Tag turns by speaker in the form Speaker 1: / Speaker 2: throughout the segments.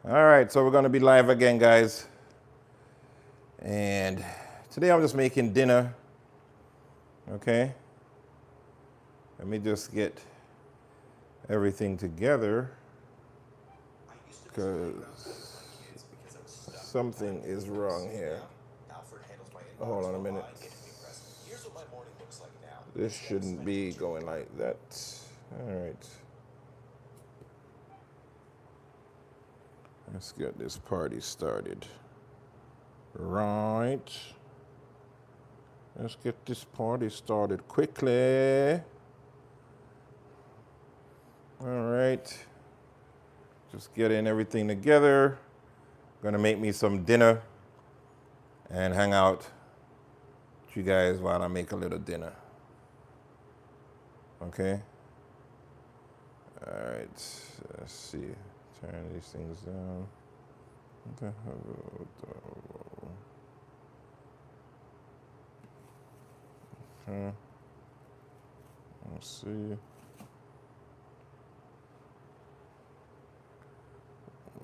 Speaker 1: All right, so we're gonna be live again, guys. And today I'm just making dinner, okay? Let me just get everything together because something is wrong here. Hold on a minute. This shouldn't be going like that. All right. Let's get this party started. Right. Let's get this party started quickly. All right. Just getting everything together. Gonna make me some dinner and hang out with you guys while I make a little dinner. Okay. All right. Let's see. Turn these things down. Okay. Let's see.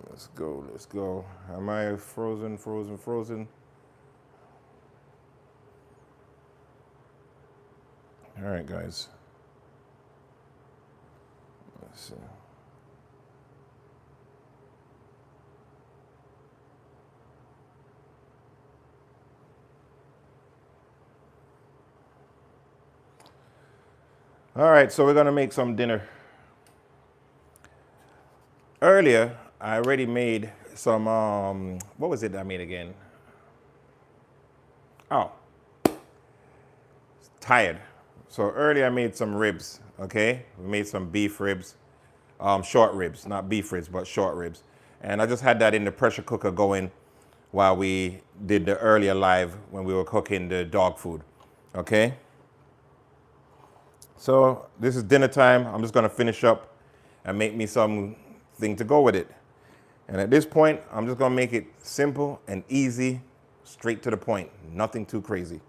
Speaker 1: Let's go, let's go. Am I frozen? All right, guys. Let's see. All right, so we're gonna make some dinner. Earlier, I already made some, what was it I made again? Oh, tired. So earlier I made some ribs, okay? We made some beef ribs, short ribs, not beef ribs, but short ribs. And I just had that in the pressure cooker going while we did the earlier live when we were cooking the dog food, okay? So this is dinner time. I'm just gonna finish up and make me something to go with it. And at this point, I'm just gonna make it simple and easy, straight to the point, nothing too crazy,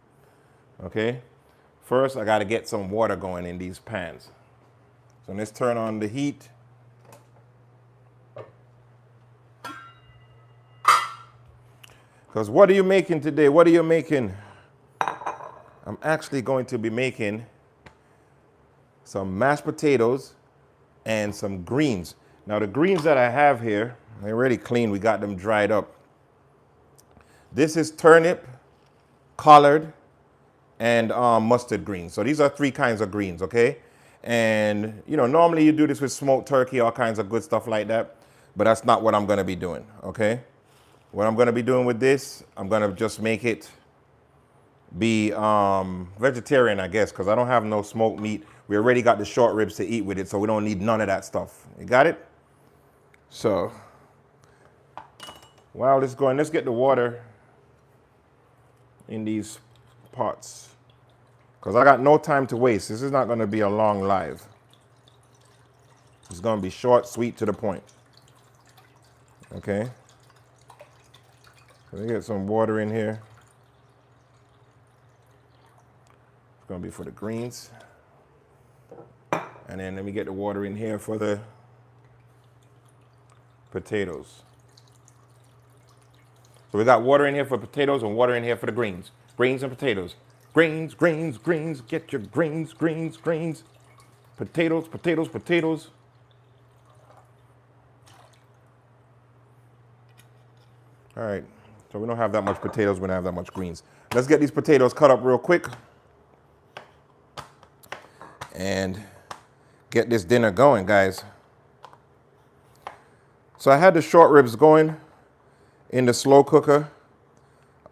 Speaker 1: okay? First, I gotta get some water going in these pans. So let's turn on the heat. Because what are you making today? What are you making? I'm actually going to be making some mashed potatoes and some greens. Now the greens that I have here, they're already clean. We got them dried up. This is turnip, collard, and mustard greens. So these are 3 kinds of greens, okay? And you know, normally you do this with smoked turkey, all kinds of good stuff like that, but that's not what I'm gonna be doing, okay? What I'm gonna be doing with this, I'm gonna just make it be vegetarian, I guess, because I don't have no smoked meat. We already got the short ribs to eat with it, so we don't need none of that stuff. You got it? So, while this is going, let's get the water in these pots, because I got no time to waste. This is not going to be a long live. It's going to be short, sweet, to the point. Okay? Let me get some water in here. It's going to be for the greens. And then let me get the water in here for the potatoes. So we got water in here for potatoes and water in here for the greens. Greens and potatoes. Greens, greens, greens. Get your greens, greens, greens. Potatoes, potatoes, potatoes. All right. So we don't have that much potatoes. We don't have that much greens. Let's get these potatoes cut up real quick and get this dinner going, guys. So I had the short ribs going in the slow cooker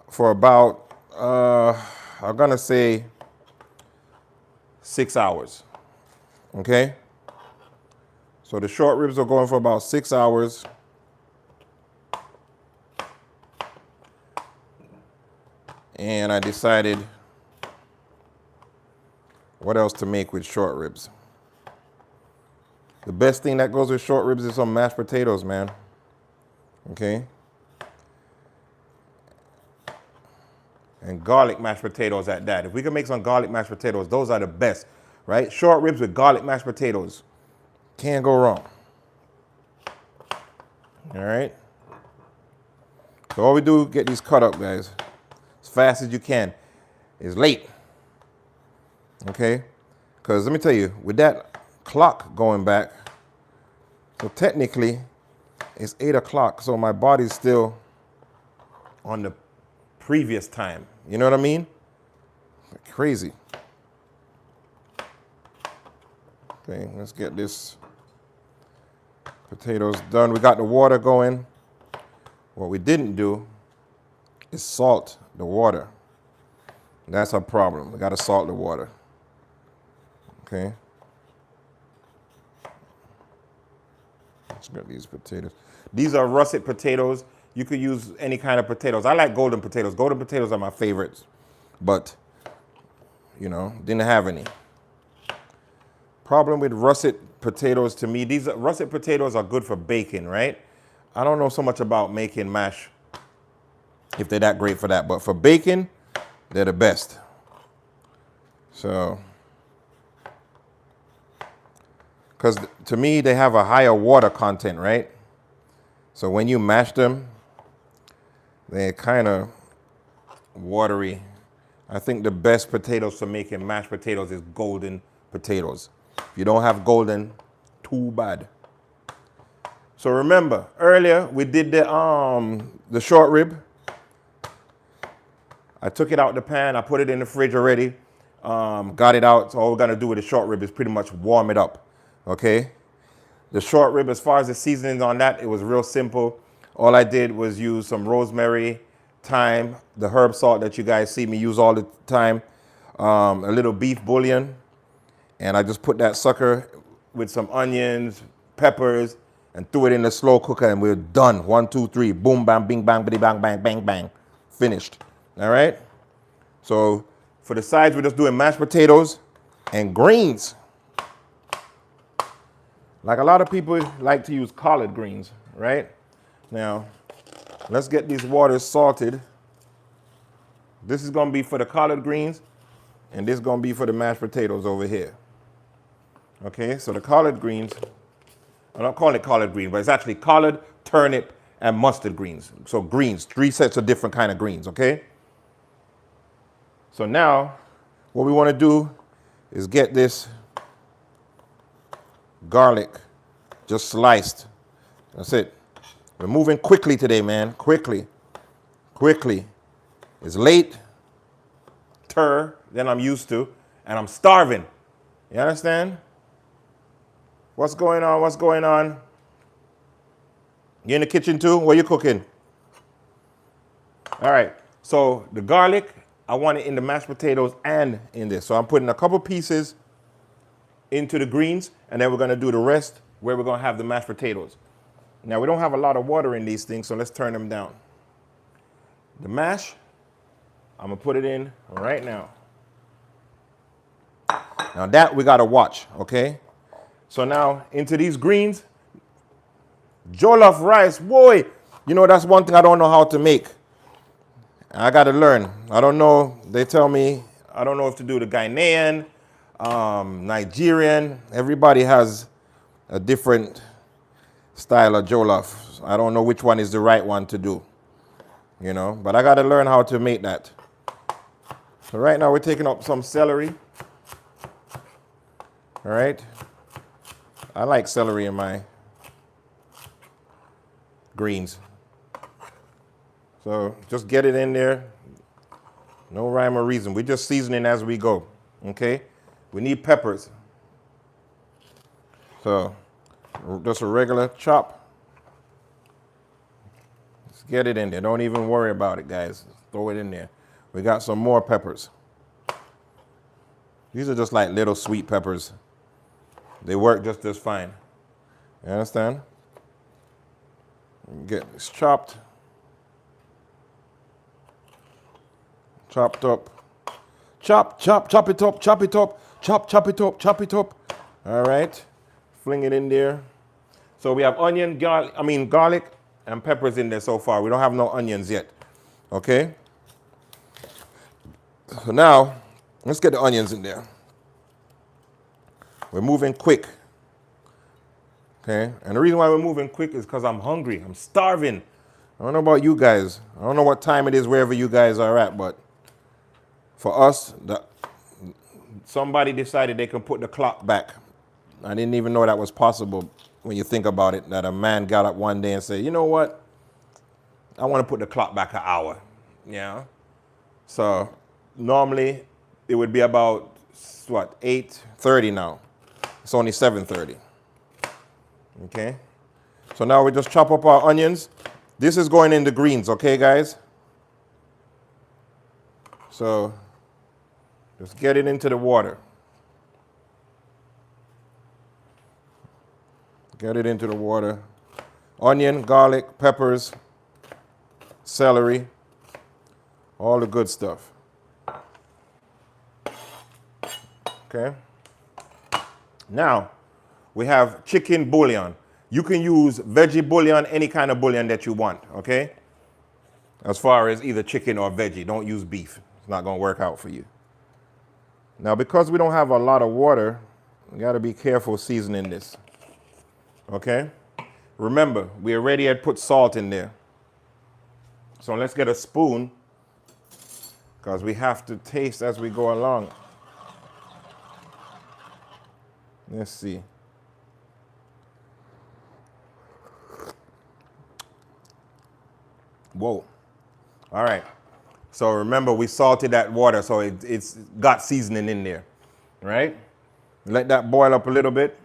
Speaker 1: for about, I'm gonna say 6 hours, okay? So the short ribs are going for about 6 hours. And I decided what else to make with short ribs. The best thing that goes with short ribs is some mashed potatoes, man. Okay? And garlic mashed potatoes at that. If we can make some garlic mashed potatoes, those are the best, right? Short ribs with garlic mashed potatoes. Can't go wrong. All right? So all we do, get these cut up, guys, as fast as you can. It's late, okay? Because let me tell you, with that clock going back, so technically it's 8 o'clock, so my body's still on the previous time. You know what I mean? Crazy. Okay, let's get this potatoes done. We got the water going. What we didn't do is salt the water. That's our problem. We got to salt the water. Okay. Let's get these potatoes. These are russet potatoes. You could use any kind of potatoes. I like golden potatoes. Golden potatoes are my favorites. But, you know, didn't have any. Problem with russet potatoes to me, these russet potatoes are good for baking, right? I don't know so much about making mash, if they're that great for that. But for baking, they're the best. So, because to me, they have a higher water content, right? So when you mash them, they're kind of watery. I think the best potatoes for making mashed potatoes is golden potatoes. If you don't have golden, too bad. So remember, earlier we did the short rib. I took it out the pan, I put it in the fridge already, got it out. So all we're gonna do with the short rib is pretty much warm it up, okay? The short rib, as far as the seasonings on that, it was real simple. All I did was use some rosemary, thyme, the herb salt that you guys see me use all the time, a little beef bouillon, and I just put that sucker with some onions, peppers, and threw it in the slow cooker, and we're done. 1, 2, 3, boom, bam, bing, bang, bitty, bang, bang, bang, bang. Finished. All right? So for the sides, we're just doing mashed potatoes and greens. Like a lot of people like to use collard greens, right? Now, let's get these waters salted. This is going to be for the collard greens, and this is going to be for the mashed potatoes over here. Okay, so the collard greens, I'm not calling it collard green, but it's actually collard, turnip, and mustard greens. So greens, 3 sets of different kind of greens, okay? So now, what we want to do is get this garlic just sliced. That's it. We're moving quickly today, man. Quickly. Quickly. It's late than I'm used to, and I'm starving. You understand? What's going on? What's going on? You in the kitchen too? What are you cooking? All right. So the garlic, I want it in the mashed potatoes and in this. So I'm putting a couple pieces into the greens, and then we're going to do the rest where we're going to have the mashed potatoes. Now, we don't have a lot of water in these things, so let's turn them down. The mash, I'm going to put it in right now. Now that we got to watch, okay? So now into these greens, jollof rice, boy, you know, that's one thing I don't know how to make. I got to learn. I don't know. They tell me, I don't know if to do the Ghanaian, Nigerian. Everybody has a different style of jollof. I don't know which one is the right one to do, you know, but I got to learn how to make that. So right now we're taking up some celery. All right. I like celery in my greens. So just get it in there. No rhyme or reason. We're just seasoning as we go. Okay? We need peppers. So just a regular chop. Just get it in there. Don't even worry about it, guys. Throw it in there. We got some more peppers. These are just like little sweet peppers. They work just as fine. You understand? Get this chopped. Chopped up. Chop, chop, chop it up, chop it up. Chop, chop it up, chop it up. All right. Fling it in there. So we have garlic and peppers in there so far. We don't have no onions yet. Okay? So now, let's get the onions in there. We're moving quick. Okay? And the reason why we're moving quick is because I'm hungry. I'm starving. I don't know about you guys. I don't know what time it is wherever you guys are at, but for us, somebody decided they can put the clock back. I didn't even know that was possible when you think about it, that a man got up one day and said, you know what? I want to put the clock back an hour. Yeah. So normally it would be about, what, 8:30 now. It's only 7:30. Okay. So now we just chop up our onions. This is going in the greens, okay, guys? So just get it into the water. Get it into the water. Onion, garlic, peppers, celery, all the good stuff. Okay. Now, we have chicken bouillon. You can use veggie bouillon, any kind of bouillon that you want, okay? As far as either chicken or veggie, don't use beef. It's not going to work out for you. Now, because we don't have a lot of water, we got to be careful seasoning this, okay? Remember, we already had put salt in there. So let's get a spoon, because we have to taste as we go along. Let's see. Whoa. All right. So remember, we salted that water, so it's got seasoning in there, right? Let that boil up a little bit.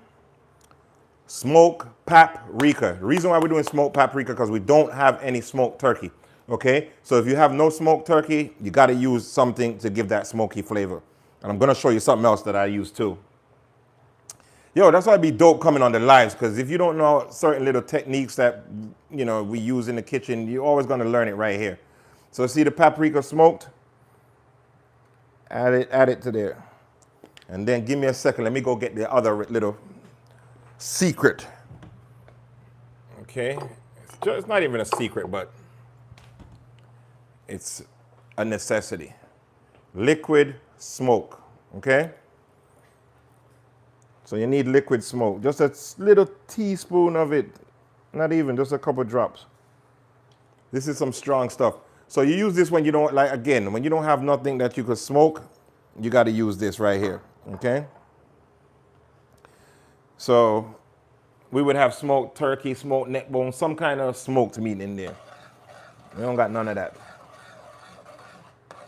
Speaker 1: Smoked paprika. The reason why we're doing smoked paprika, because we don't have any smoked turkey, okay? So if you have no smoked turkey, you got to use something to give that smoky flavor. And I'm going to show you something else that I use too. Yo, that's why it'd be dope coming on the lives, because if you don't know certain little techniques that, you know, we use in the kitchen, you're always going to learn it right here. So see the paprika smoked? Add it to there. And then give me a second. Let me go get the other little secret. Okay. It's not even a secret, but it's a necessity. Liquid smoke. Okay. So you need liquid smoke. Just a little teaspoon of it. Not even, just a couple drops. This is some strong stuff. So you use this when you don't, like, again, when you don't have nothing that you could smoke, you got to use this right here, okay? So we would have smoked turkey, smoked neck bone, some kind of smoked meat in there. We don't got none of that.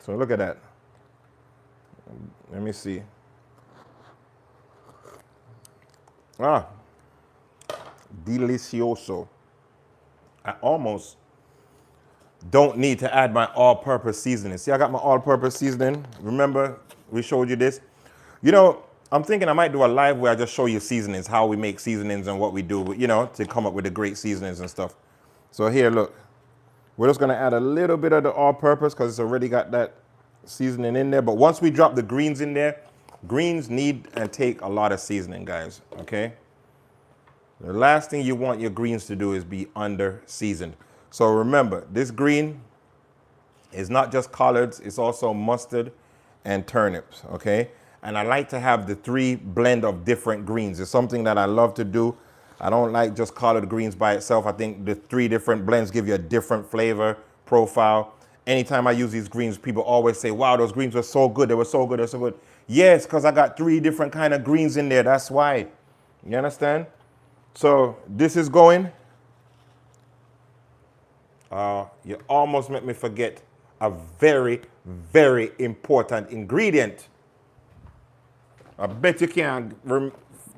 Speaker 1: So look at that. Let me see. Ah, delicioso. I almost don't need to add my all-purpose seasoning. See, I got my all-purpose seasoning. Remember, we showed you this. You know, I'm thinking I might do a live where I just show you seasonings, how we make seasonings and what we do, you know, to come up with the great seasonings and stuff. So here, look. We're just going to add a little bit of the all-purpose because it's already got that seasoning in there. But once we drop the greens in there, greens need and take a lot of seasoning, guys, okay? The last thing you want your greens to do is be under-seasoned. So remember, this green is not just collards, it's also mustard and turnips, okay? And I like to have the 3 blend of different greens. It's something that I love to do. I don't like just collard greens by itself. I think the 3 different blends give you a different flavor profile. Anytime I use these greens, people always say, wow, those greens were so good, they were so good, they're so good. Yes, because I got 3 different kind of greens in there, that's why. You understand? So this is going. You almost make me forget a very, very important ingredient. I bet you can't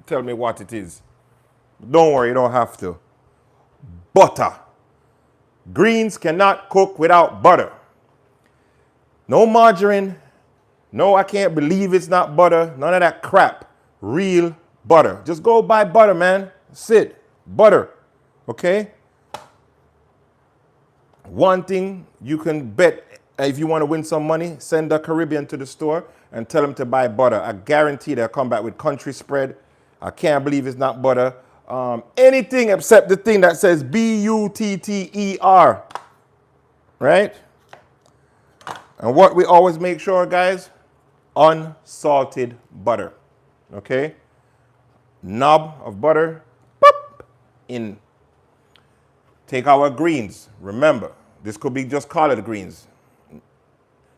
Speaker 1: tell me what it is. Don't worry, you don't have to. Butter. Greens cannot cook without butter. No margarine. No, I can't believe it's not butter. None of that crap. Real butter. Just go buy butter, man. That's it. Butter. Okay? One thing you can bet, if you want to win some money, send a Caribbean to the store and tell them to buy butter. I guarantee they'll come back with country spread. I can't believe it's not butter. Anything except the thing that says B-U-T-T-E-R. Right? And what we always make sure, guys, unsalted butter. Okay? Knob of butter, boop, in. Take our greens. Remember, this could be just collard greens.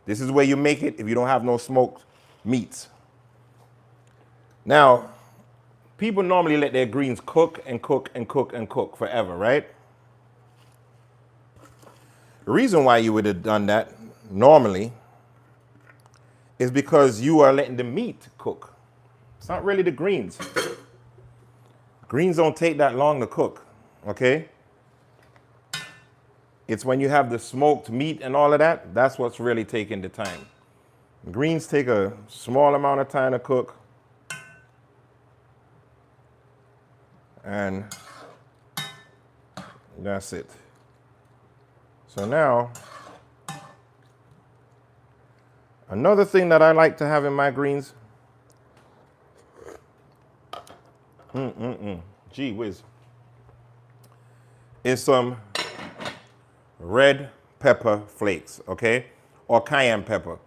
Speaker 1: This is where you make it if you don't have no smoked meats. Now, people normally let their greens cook and cook and cook and cook forever, right? The reason why you would have done that normally is because you are letting the meat cook. It's not really the greens. Greens don't take that long to cook, okay? It's when you have the smoked meat and all of that, that's what's really taking the time. Greens take a small amount of time to cook. And that's it. So now, another thing that I like to have in my greens, gee whiz, is some red pepper flakes, okay? Or cayenne pepper,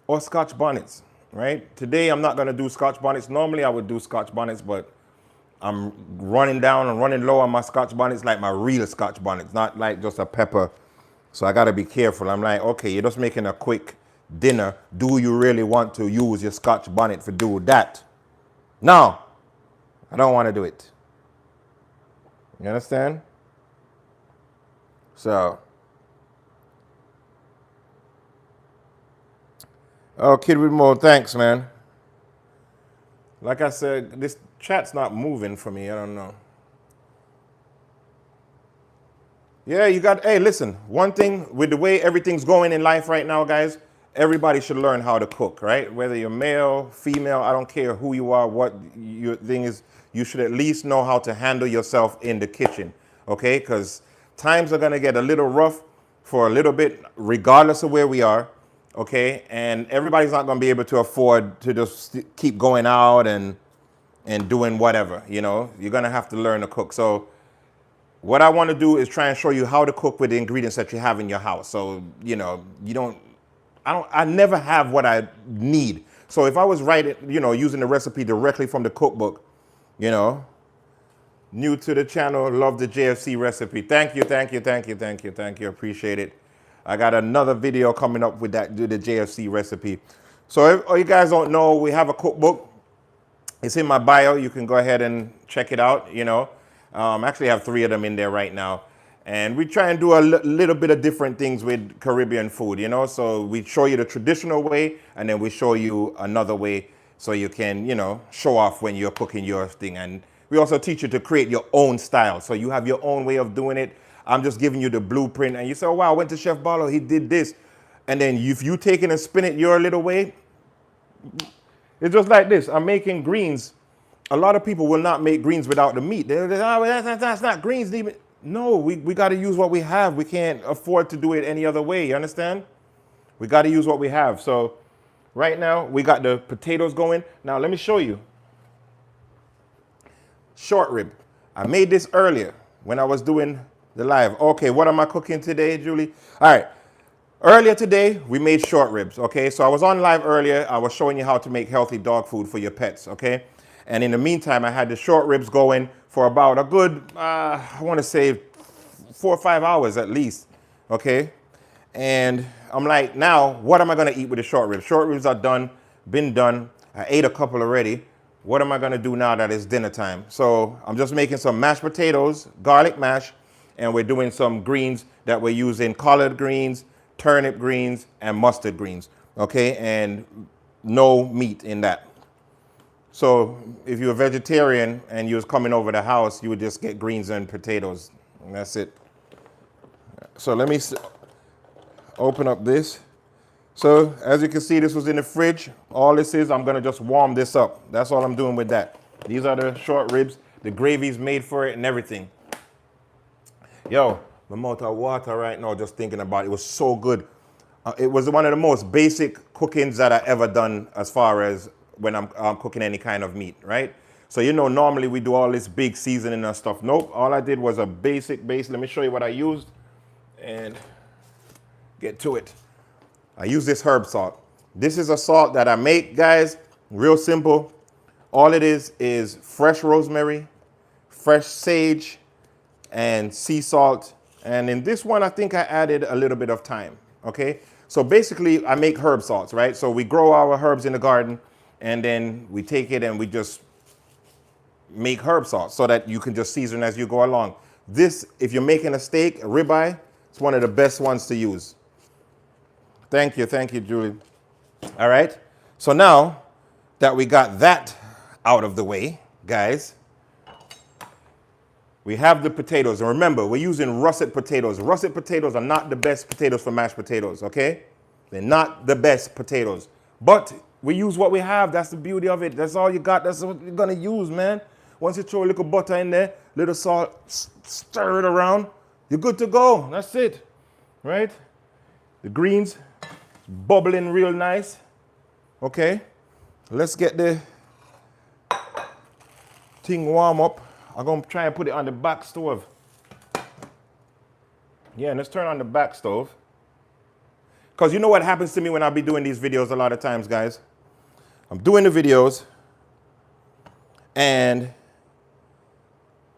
Speaker 1: or Scotch bonnets, right? Today I'm not gonna do Scotch bonnets. Normally I would do Scotch bonnets, but I'm running down and running low on my Scotch bonnets, like my real Scotch bonnets, not like just a pepper. So I gotta be careful. I'm like, okay, you're just making a quick dinner. Do you really want to use your Scotch bonnet for do that? No, I don't want to do it. You understand? So, oh, Kid with more, thanks, man. Like I said, this chat's not moving for me. I don't know. Yeah, you got, hey, listen, one thing with the way everything's going in life right now, guys, everybody should learn how to cook, right? Whether you're male, female, I don't care who you are, what your thing is, you should at least know how to handle yourself in the kitchen, okay? Because times are going to get a little rough for a little bit, regardless of where we are, okay? And everybody's not going to be able to afford to just keep going out and doing whatever, you know? You're going to have to learn to cook. So what I want to do is try and show you how to cook with the ingredients that you have in your house. So, you know, I never have what I need. So if I was writing, you know, using the recipe directly from the cookbook, you know, new to the channel, love the JFC recipe. Thank you, thank you, thank you, thank you, thank you. Appreciate it. I got another video coming up with that, the JFC recipe. So if you guys don't know, we have a cookbook. It's in my bio. You can go ahead and check it out, you know. Actually, I have 3 of them in there right now. And we try and do a little bit of different things with Caribbean food, you know. So we show you the traditional way, and then we show you another way so you can, you know, show off when you're cooking your thing. And we also teach you to create your own style. So you have your own way of doing it. I'm just giving you the blueprint. And you say, oh, wow, I went to Chef Balo, he did this. And then if you take it and spin it your little way, it's just like this. I'm making greens. A lot of people will not make greens without the meat. They're like, oh, that's not greens. Even. No, we got to use what we have. We can't afford to do it any other way. You understand? We got to use what we have. So right now, we got the potatoes going. Now, let me show you. Short rib. I made this earlier when I was doing the live. Okay, what am I cooking today, Julie? All right. Earlier today, we made short ribs, okay? So I was on live earlier. I was showing you how to make healthy dog food for your pets, okay? And in the meantime, I had the short ribs going for about a good, I want to say 4 or 5 hours at least, okay? And I'm like, now, what am I going to eat with the short ribs? Short ribs are done, been done. I ate a couple already. What am I going to do now that it's dinner time? So I'm just making some mashed potatoes, garlic mash, and we're doing some greens that we're using, collard greens, turnip greens, and mustard greens, okay? And no meat in that. So if you're a vegetarian and you was coming over the house, you would just get greens and potatoes, and that's it. So let me open up this. So as you can see, this was in the fridge. All this is, I'm gonna just warm this up. That's all I'm doing with that. These are the short ribs. The gravy's made for it and everything. Yo, my mouth of water right now just thinking about it. It was so good. It was one of the most basic cookings that I ever done as far as when I'm cooking any kind of meat, right? So, you know, normally we do all this big seasoning and stuff. Nope, all I did was a basic base. Let me show you what I used and get to it. I use this herb salt. This is a salt that I make, guys, real simple. All it is fresh rosemary, fresh sage, and sea salt, And in this one, I think I added a little bit of thyme, okay? So basically, I make herb salts, right? So we grow our herbs in the garden, and then we take it and we just make herb salts so that you can just season as you go along. This, if you're making a steak, a ribeye, it's one of the best ones to use. Thank you, Julie. All right, so now that we got that out of the way, guys, we have the potatoes. And remember, we're using russet potatoes. Russet potatoes are not the best potatoes for mashed potatoes, okay? They're not the best potatoes. But we use what we have. That's the beauty of it. That's all you got. That's what you're going to use, man. Once you throw a little butter in there, little salt, stir it around, you're good to go. That's it, right? The greens bubbling real nice. Okay, let's get the thing warm up. I'm going to try and put it on the back stove. Yeah, let's turn on the back stove. Because you know what happens to me when I be doing these videos a lot of times, guys? I'm doing the videos, and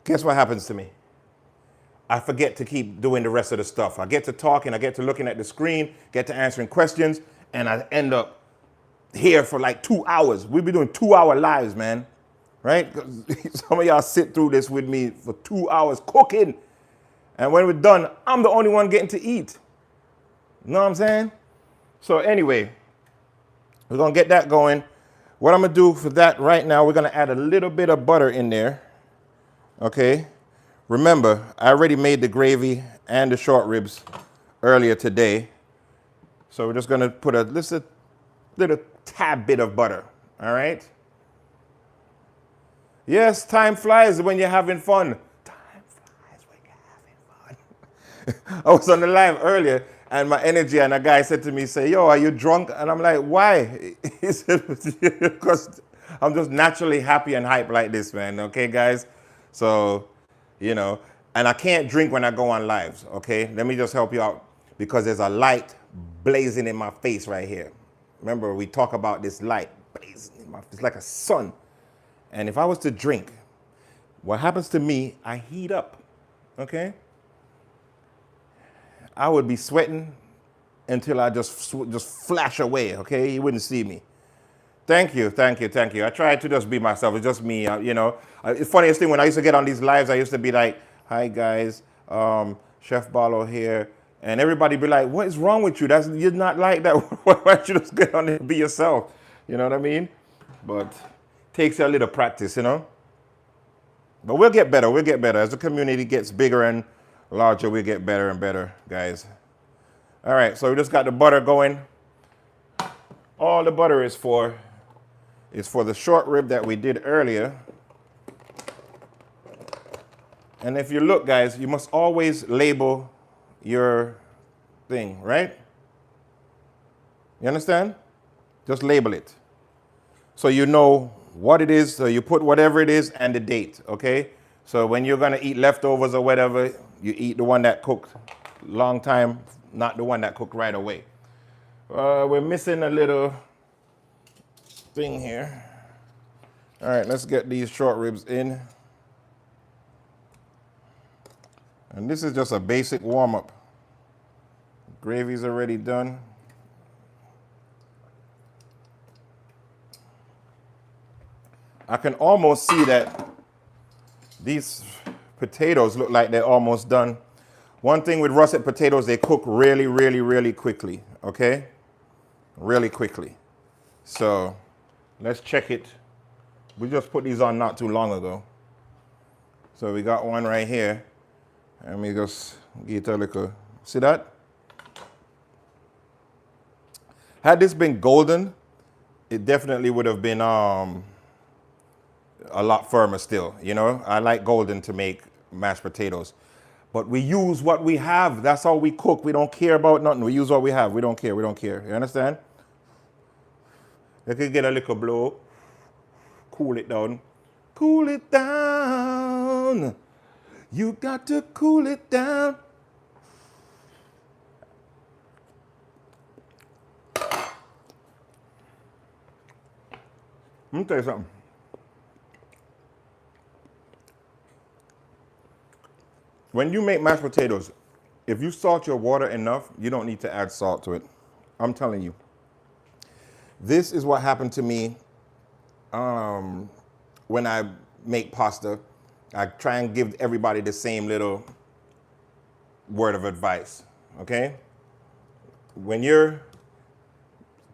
Speaker 1: guess what happens to me? I forget to keep doing the rest of the stuff. I get to talking, I get to looking at the screen, get to answering questions, and I end up here for like 2 hours. We'll be doing 2-hour lives, man. Right? Some of y'all sit through this with me for 2 hours cooking. And when we're done, I'm the only one getting to eat. You know what I'm saying? So anyway, we're going to get that going. What I'm going to do for that right now, we're going to add a little bit of butter in there. Okay? Remember, I already made the gravy and the short ribs earlier today. So we're just going to put a little tad bit of butter. All right? Yes, time flies when you're having fun. Time flies when you're having fun. I was on the live earlier, and my energy, and a guy said to me, say, yo, are you drunk? And I'm like, why? He said, because I'm just naturally happy and hype like this, man. Okay, guys? So, you know, and I can't drink when I go on lives, okay? Let me just help you out, because there's a light blazing in my face right here. Remember, we talk about this light blazing in my face. It's like a sun. And if I was to drink, what happens to me, I heat up, okay? I would be sweating until I just flash away, okay? You wouldn't see me. Thank you. I try to just be myself. It's just me, you know. It's funniest thing, when I used to get on these lives, I used to be like, hi, guys, Chef Balo here. And everybody be like, what is wrong with you? You're not like that. Why don't you just get on there and be yourself? You know what I mean? But takes a little practice, you know. But we'll get better. As the community gets bigger and larger, we'll get better and better, guys. All right, so we just got the butter going. All the butter is for the short rib that we did earlier. And if you look, guys, you must always label your thing, right? You understand? Just label it. So you know what it is, so you put whatever it is and the date, okay? So when you're gonna eat leftovers or whatever, you eat the one that cooked long time, not the one that cooked right away. We're missing a little thing here. All right, let's get these short ribs in. And this is just a basic warm-up. Gravy's already done. I can almost see that these potatoes look like they're almost done. One thing with russet potatoes, they cook really, really, really quickly, okay? Really quickly. So let's check it. We just put these on not too long ago. So we got one right here. Let me just get a little, see that? Had this been golden, it definitely would have been a lot firmer still, you know. I like golden to make mashed potatoes. But we use what we have. That's how we cook. We don't care about nothing. We use what we have. We don't care. You understand? You can get a little blow. Cool it down. Cool it down. You got to cool it down. Let me tell you something. When you make mashed potatoes, If you salt your water enough, you don't need to add salt to it. I'm telling you. This is what happened to me when I make pasta. I try and give everybody the same little word of advice, okay? When you're,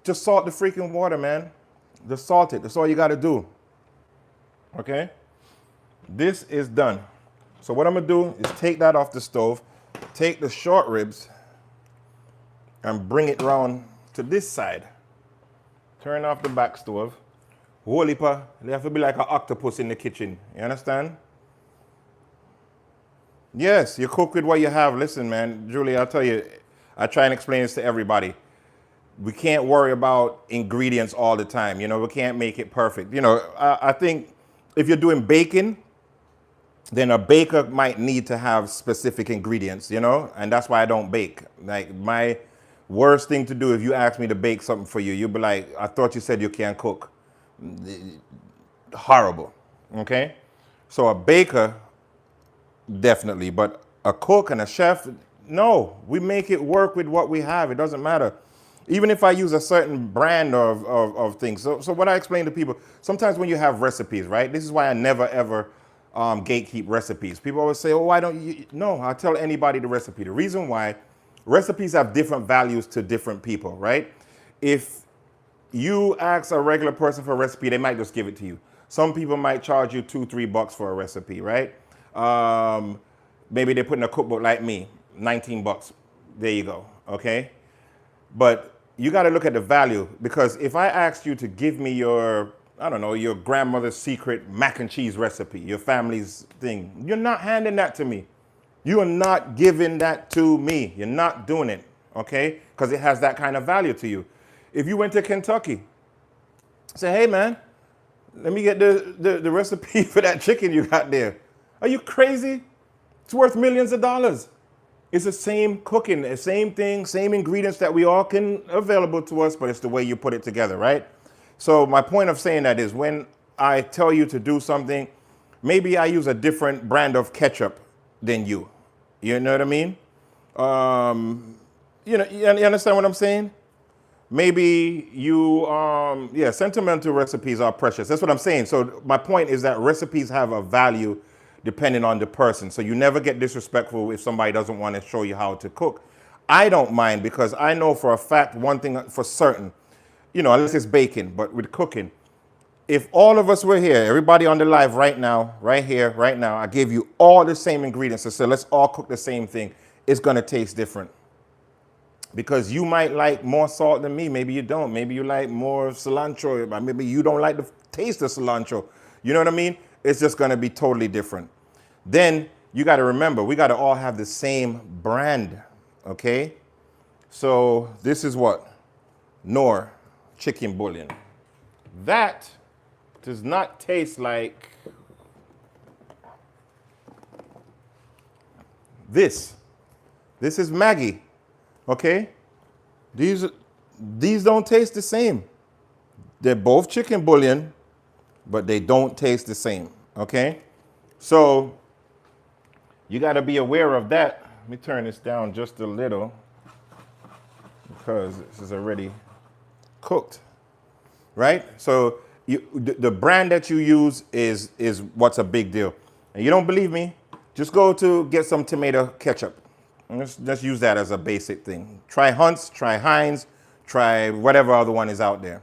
Speaker 1: just salt the freaking water, man. Just salt it. That's all you got to do, okay? This is done. So what I'm going to do is take that off the stove, take the short ribs, and bring it round to this side. Turn off the back stove. Holy pa, they have to be like an octopus in the kitchen. You understand? Yes, you cook with what you have. Listen, man, Julie, I'll tell you, I try and explain this to everybody. We can't worry about ingredients all the time. You know, we can't make it perfect. You know, I think if you're doing baking, then a baker might need to have specific ingredients, you know, and that's why I don't bake. Like, my worst thing to do if you ask me to bake something for you, you'll be like, I thought you said you can't cook. Horrible, okay? So a baker, definitely, but a cook and a chef, no, we make it work with what we have. It doesn't matter. Even if I use a certain brand of things. So what I explain to people, sometimes when you have recipes, right? This is why I never, ever gatekeep recipes. People always say, oh, why don't you? No, I'll tell anybody the recipe. The reason why, recipes have different values to different people, right? If you ask a regular person for a recipe, they might just give it to you. Some people might charge you $2-3 for a recipe, right? Maybe they put in a cookbook like me, $19. There you go, okay? But you got to look at the value, because if I asked you to give me your, I don't know, your grandmother's secret mac and cheese recipe, your family's thing, you're not handing that to me. You are not giving that to me. You're not doing it, okay? Because it has that kind of value to you. If you went to Kentucky, say, hey, man, let me get the recipe for that chicken you got there. Are you crazy? It's worth millions of dollars. It's the same cooking, the same thing, same ingredients that we all can available to us, but it's the way you put it together, right? So my point of saying that is, when I tell you to do something, maybe I use a different brand of ketchup than you. You know what I mean? You know, you understand what I'm saying? Maybe you, yeah, sentimental recipes are precious. That's what I'm saying. So my point is that recipes have a value depending on the person. So you never get disrespectful if somebody doesn't want to show you how to cook. I don't mind, because I know for a fact, one thing for certain, you know, unless it's baking, but with cooking, if all of us were here, everybody on the live right now, right here, right now, I gave you all the same ingredients and said, let's all cook the same thing, it's going to taste different. Because you might like more salt than me. Maybe you don't. Maybe you like more cilantro. Maybe you don't like the taste of cilantro. You know what I mean? It's just going to be totally different. Then you got to remember, we got to all have the same brand, okay? So this is what? Knorr chicken bouillon. That does not taste like this. This is Maggi, okay? These don't taste the same. They're both chicken bouillon, but they don't taste the same, okay? So you got to be aware of that. Let me turn this down just a little, because this is already cooked, right? So the brand that you use is what's a big deal. And you don't believe me? Just go to get some tomato ketchup. Just use that as a basic thing. Try Hunt's, try Heinz, try whatever other one is out there.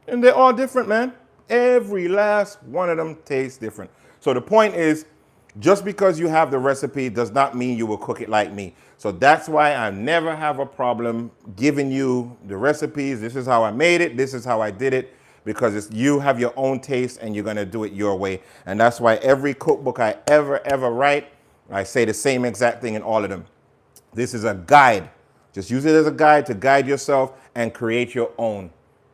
Speaker 1: And they're all different, man. Every last one of them tastes different. So the point is, just because you have the recipe does not mean you will cook it like me. So that's why I never have a problem giving you the recipes. This is how I made it. This is how I did it. Because you have your own taste and you're going to do it your way. And that's why every cookbook I ever write, I say the same exact thing in all of them. This is a guide. Just use it as a guide to guide yourself and create your own.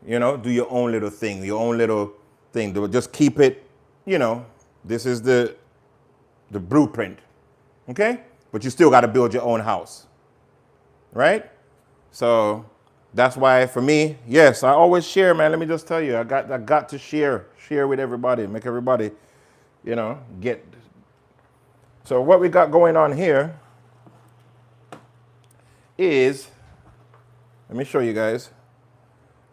Speaker 1: You know, do your own little thing, your own little thing. Just keep it, you know, this is the blueprint, okay? But you still got to build your own house, right? So that's why for me, yes, I always share, man. Let me just tell you, I got to share with everybody, make everybody, you know, get. So what we got going on here is, let me show you guys,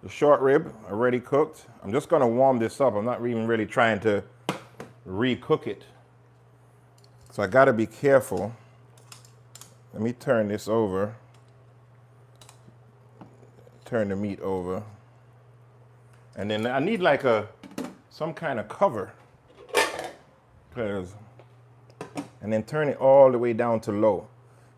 Speaker 1: the short rib already cooked. I'm just gonna warm this up. I'm not even really trying to re-cook it. So I gotta be careful. Let me turn this over. Turn the meat over. And then I need like some kind of cover. And then turn it all the way down to low.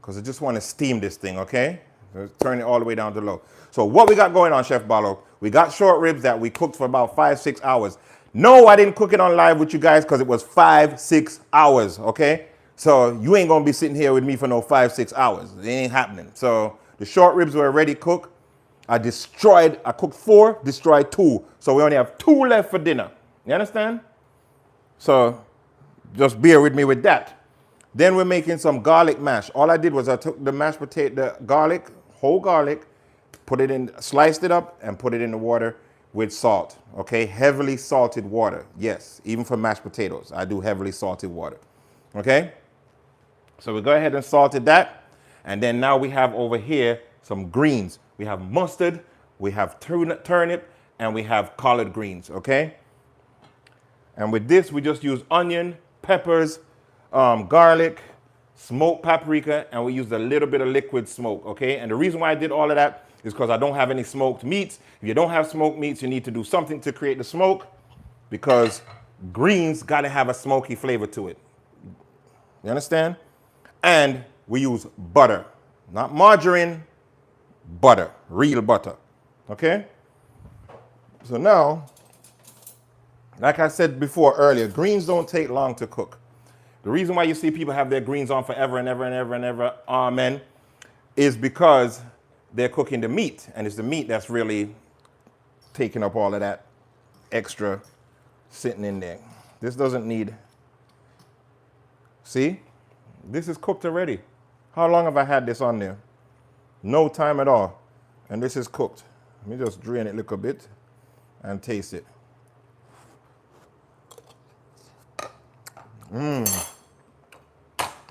Speaker 1: Because I just want to steam this thing, okay? So turn it all the way down to low. So what we got going on, Chef Balo? We got short ribs that we cooked for about 5-6 hours. No, I didn't cook it on live with you guys because it was 5-6 hours, okay? So you ain't gonna be sitting here with me for no 5-6 hours. It ain't happening. So the short ribs were already cooked. I cooked 4, destroyed 2. So we only have 2 left for dinner. You understand? So just bear with me with that. Then we're making some garlic mash. All I did was I took the mashed potato, the garlic, whole garlic, put it in, sliced it up and put it in the water with salt, okay? Heavily salted water, yes, even for mashed potatoes. I do heavily salted water, okay? So we go ahead and salted that. And then now we have over here some greens. We have mustard, we have turnip, and we have collard greens, okay? And with this, we just use onion, peppers, garlic, smoked paprika, and we used a little bit of liquid smoke, okay? And the reason why I did all of that is because I don't have any smoked meats. If you don't have smoked meats, you need to do something to create the smoke because greens gotta have a smoky flavor to it. You understand? And we use butter, not margarine, butter, real butter, okay? So now, like I said before earlier, greens don't take long to cook. The reason why you see people have their greens on forever and ever and ever and ever, amen, is because they're cooking the meat. And it's the meat that's really taking up all of that extra sitting in there. This doesn't need, see? This is cooked already. How long have I had this on there? No time at all. And this is cooked. Let me just drain it a little bit and taste it.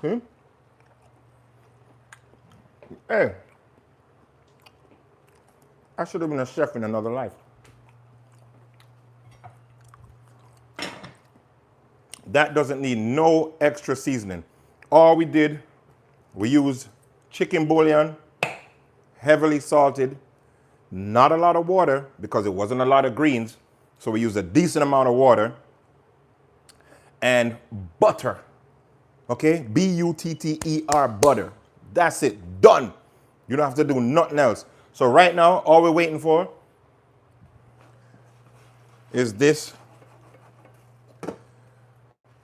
Speaker 1: See? Hey, I should have been a chef in another life. That doesn't need no extra seasoning. All we did, we used chicken bouillon, heavily salted, not a lot of water because it wasn't a lot of greens. So we used a decent amount of water and butter. Okay, B-U-T-T-E-R, butter. That's it, done. You don't have to do nothing else. So right now, all we're waiting for is this.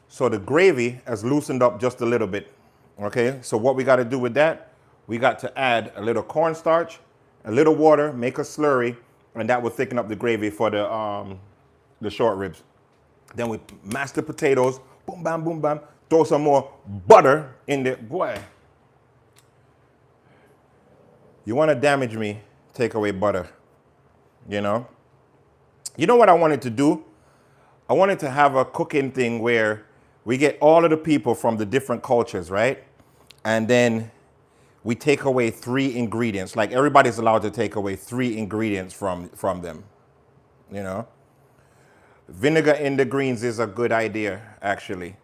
Speaker 1: So the gravy has loosened up just a little bit. Okay, so what we got to do with that, we got to add a little cornstarch, a little water, make a slurry, and that will thicken up the gravy for the short ribs. Then we mash the potatoes, boom, bam, boom, bam. Throw some more butter in there. Boy, you want to damage me, take away butter, you know? You know what I wanted to do? I wanted to have a cooking thing where we get all of the people from the different cultures, right? And then we take away 3 ingredients. Like everybody's allowed to take away 3 ingredients from them, you know? Vinegar in the greens is a good idea, actually.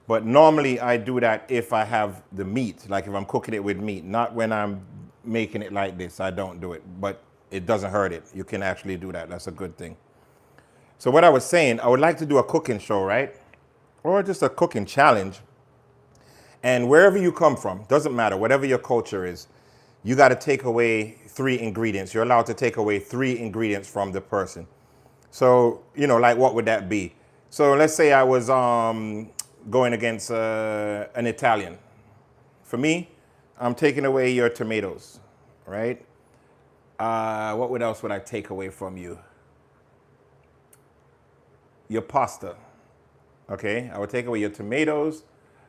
Speaker 1: But normally I do that if I have the meat, like if I'm cooking it with meat, not when I'm making it like this. I don't do it, but it doesn't hurt it. You can actually do that. That's a good thing. So what I was saying, I would like to do a cooking show, right? Or just a cooking challenge. And wherever you come from, doesn't matter, whatever your culture is, you got to take away 3 ingredients. You're allowed to take away 3 ingredients from the person. So, you know, like what would that be? So let's say I was going against an Italian. For me, I'm taking away your tomatoes, right? What else would I take away from you? Your pasta, okay? I would take away your tomatoes.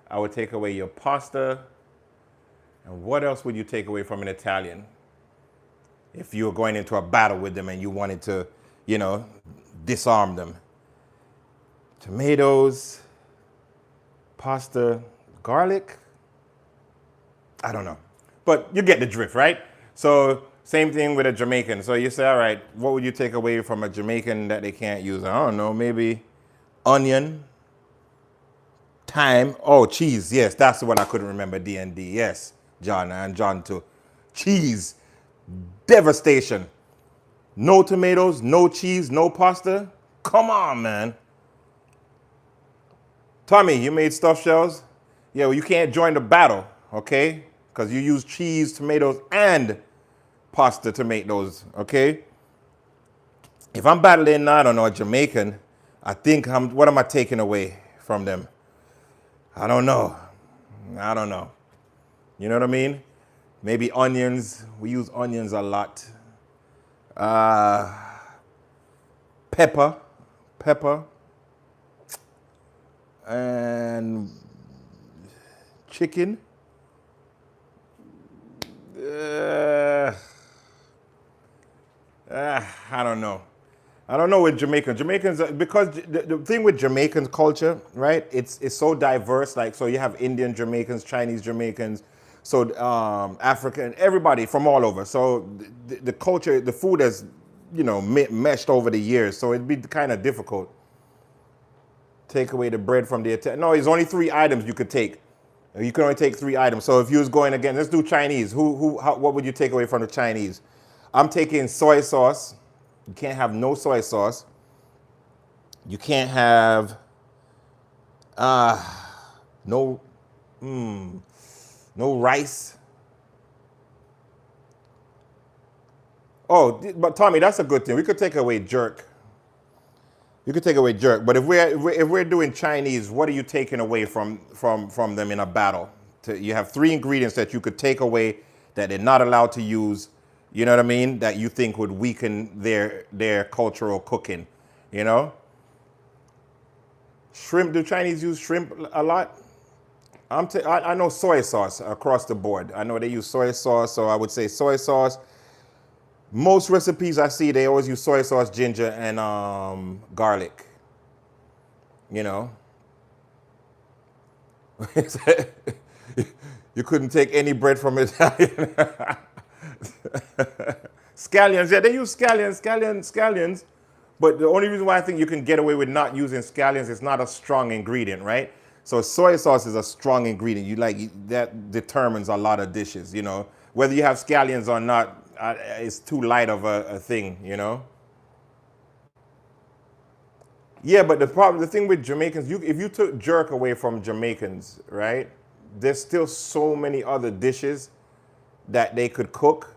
Speaker 1: I would take away your pasta. And what else would you take away from an Italian? If you were going into a battle with them and you wanted to, you know, disarm them. Tomatoes, pasta, garlic. I don't know. But you get the drift, right? So same thing with a Jamaican. So you say, all right, what would you take away from a Jamaican that they can't use? I don't know, maybe onion, thyme. Oh, cheese. Yes, that's the one I couldn't remember. D&D. Yes, John and John too. Cheese. Devastation. No tomatoes, no cheese, no pasta. Come on, man. Tommy, you made stuffed shells? Yeah, well, you can't join the battle, okay? Because you use cheese, tomatoes, and pasta to make those, okay? If I'm battling, I don't know, a Jamaican, I think what am I taking away from them? I don't know. I don't know. You know what I mean? Maybe onions. We use onions a lot. Uh, pepper, and chicken. Uh, I don't know. I don't know with Jamaicans. Jamaicans, because the thing with Jamaican culture, right? It's so diverse. Like, so you have Indian Jamaicans, Chinese Jamaicans, so African, everybody from all over. So the culture, the food has, meshed over the years. So it'd be kind of difficult. Take away the bread from the no. It's only 3 items you could take. You can only take 3 items. So if you was going again, let's do Chinese. What would you take away from the Chinese? I'm taking soy sauce. You can't have no soy sauce. You can't have no no rice. Oh, but Tommy, that's a good thing. We could take away jerk. You could take away jerk. But if we're doing Chinese, what are you taking away from them in a battle? You have 3 ingredients that you could take away that they're not allowed to use. You know what I mean? That you think would weaken their cultural cooking. You know? Shrimp. Do Chinese use shrimp a lot? I know soy sauce across the board. I know they use soy sauce, so I would say soy sauce. Most recipes I see, they always use soy sauce, ginger, and garlic. You know? You couldn't take any bread from Italian. Scallions, yeah, they use scallions. But the only reason why I think you can get away with not using scallions is not a strong ingredient, right? So soy sauce is a strong ingredient. That determines a lot of dishes, you know. Whether you have scallions or not, it's too light of a thing, you know. Yeah, but the thing with Jamaicans, if you took jerk away from Jamaicans, right? There's still so many other dishes that they could cook.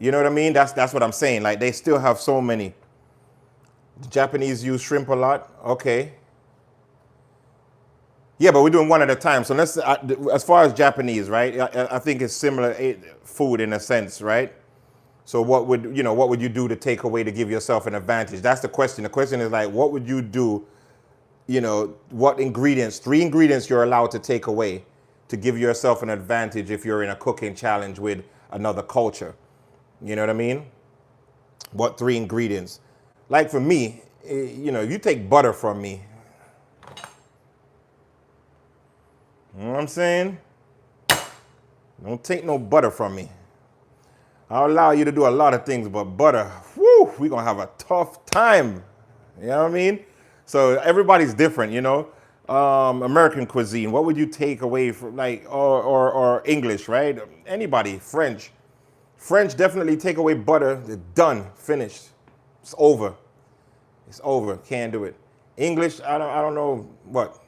Speaker 1: You know what I mean? That's what I'm saying. Like, they still have so many. The Japanese use shrimp a lot. Okay. Yeah, but we're doing one at a time. So let's, as far as Japanese, right? I think it's similar food in a sense, right? So what would you do to take away to give yourself an advantage? That's the question. The question is like, what would you do? What ingredients, 3 ingredients you're allowed to take away to give yourself an advantage if you're in a cooking challenge with another culture. You know what I mean? What 3 ingredients? Like for me, if you take butter from me, you know what I'm saying? Don't take no butter from me. I'll allow you to do a lot of things, but butter, whoo, we're going to have a tough time. You know what I mean? So everybody's different, you know. American cuisine, what would you take away from, like, or English, right? Anybody, French. French, definitely take away butter. It's done, finished. It's over. It's over. Can't do it. English, I don't know what.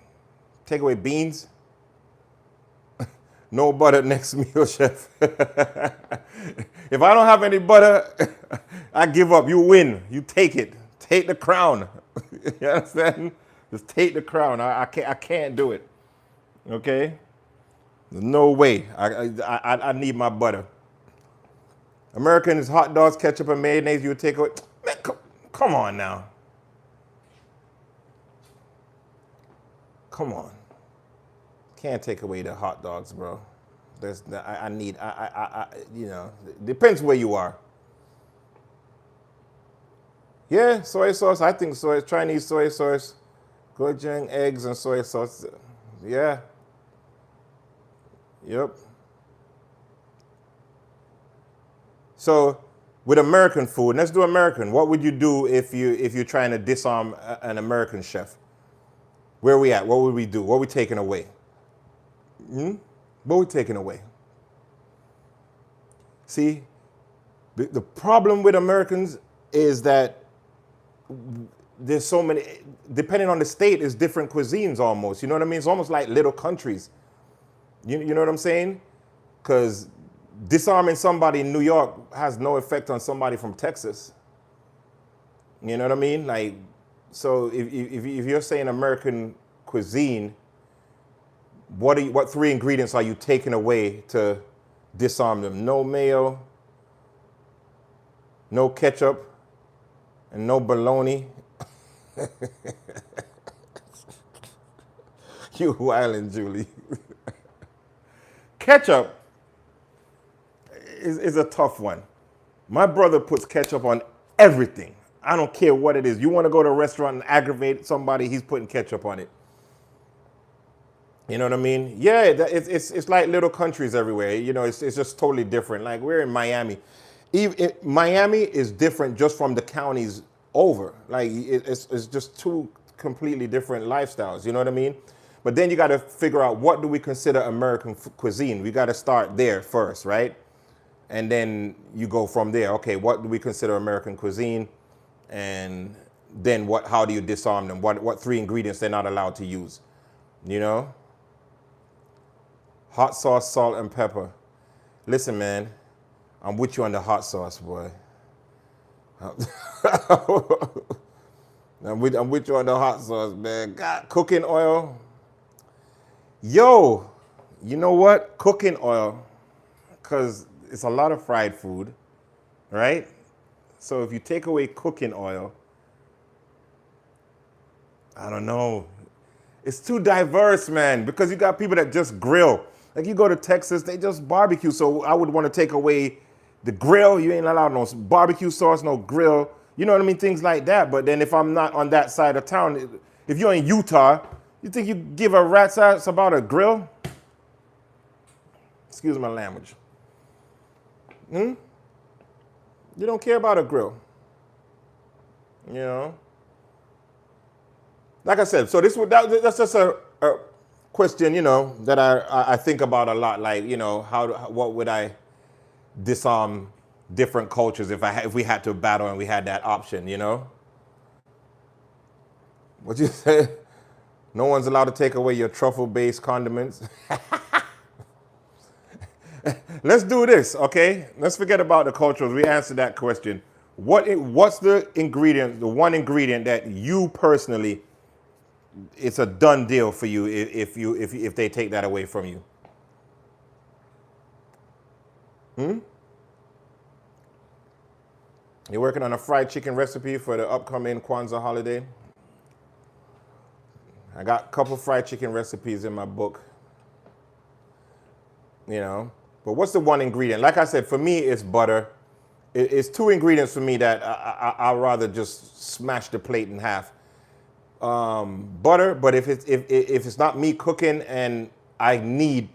Speaker 1: Take away beans. No butter next meal, chef. If I don't have any butter, I give up. You win. You take it. Take the crown. You understand? Just take the crown. I can't do it. Okay? There's no way. I need my butter. American is hot dogs, ketchup, and mayonnaise. You would take away. Man, come on now. Come on. Can't take away the hot dogs, bro. Depends where you are. Yeah, soy sauce. I think Chinese soy sauce, gochujang, eggs, and soy sauce. Yeah. Yep. So with American food, let's do American. What would you do if you're trying to disarm an American chef? Where are we at? What would we do? What are we taking away? What are we taking away? See, the problem with Americans is that there's so many, depending on the state, is different cuisines almost. You know what I mean? It's almost like little countries. You know what I'm saying? Because disarming somebody in New York has no effect on somebody from Texas. You know what I mean? Like, so if you're saying American cuisine, what three ingredients are you taking away to disarm them? No mayo, no ketchup, and no bologna. You wildin', Julie. Ketchup is a tough one. My brother puts ketchup on everything. I don't care what it is. You want to go to a restaurant and aggravate somebody, he's putting ketchup on it. You know what I mean? Yeah, it's like little countries everywhere. You know, it's just totally different. Like we're in Miami. Miami is different just from the counties over. Like it's just two completely different lifestyles. You know what I mean? But then you got to figure out, what do we consider American cuisine? We got to start there first, right? And then you go from there. Okay, what do we consider American cuisine? And then how do you disarm them? What three ingredients they're not allowed to use? You know? Hot sauce, salt, and pepper. Listen, man, I'm with you on the hot sauce, boy. I'm with you on the hot sauce, man. God, cooking oil. Yo, you know what? Cooking oil, because it's a lot of fried food, right? So if you take away cooking oil, I don't know. It's too diverse, man, because you got people that just grill. Like you go to Texas, they just barbecue. So I would want to take away the grill. You ain't allowed no barbecue sauce, no grill. You know what I mean? Things like that. But then if I'm not on that side of town, if you're in Utah, you think you give a rat's ass about a grill? Excuse my language. You don't care about a grill. You know? Like I said, so that's just a question, you know, that I think about a lot. Like, you know, what would I disarm different cultures if we had to battle and we had that option, you know? What you say? No one's allowed to take away your truffle-based condiments. Let's do this, okay? Let's forget about the cultures. We answered that question. What's the ingredient, the one ingredient that you personally, it's a done deal for you if they take that away from you? You're working on a fried chicken recipe for the upcoming Kwanzaa holiday? I got a couple fried chicken recipes in my book. You know, but what's the one ingredient? Like I said, for me, it's butter. It's two ingredients for me that I'd rather just smash the plate in half. Butter, but if it's not me cooking and I need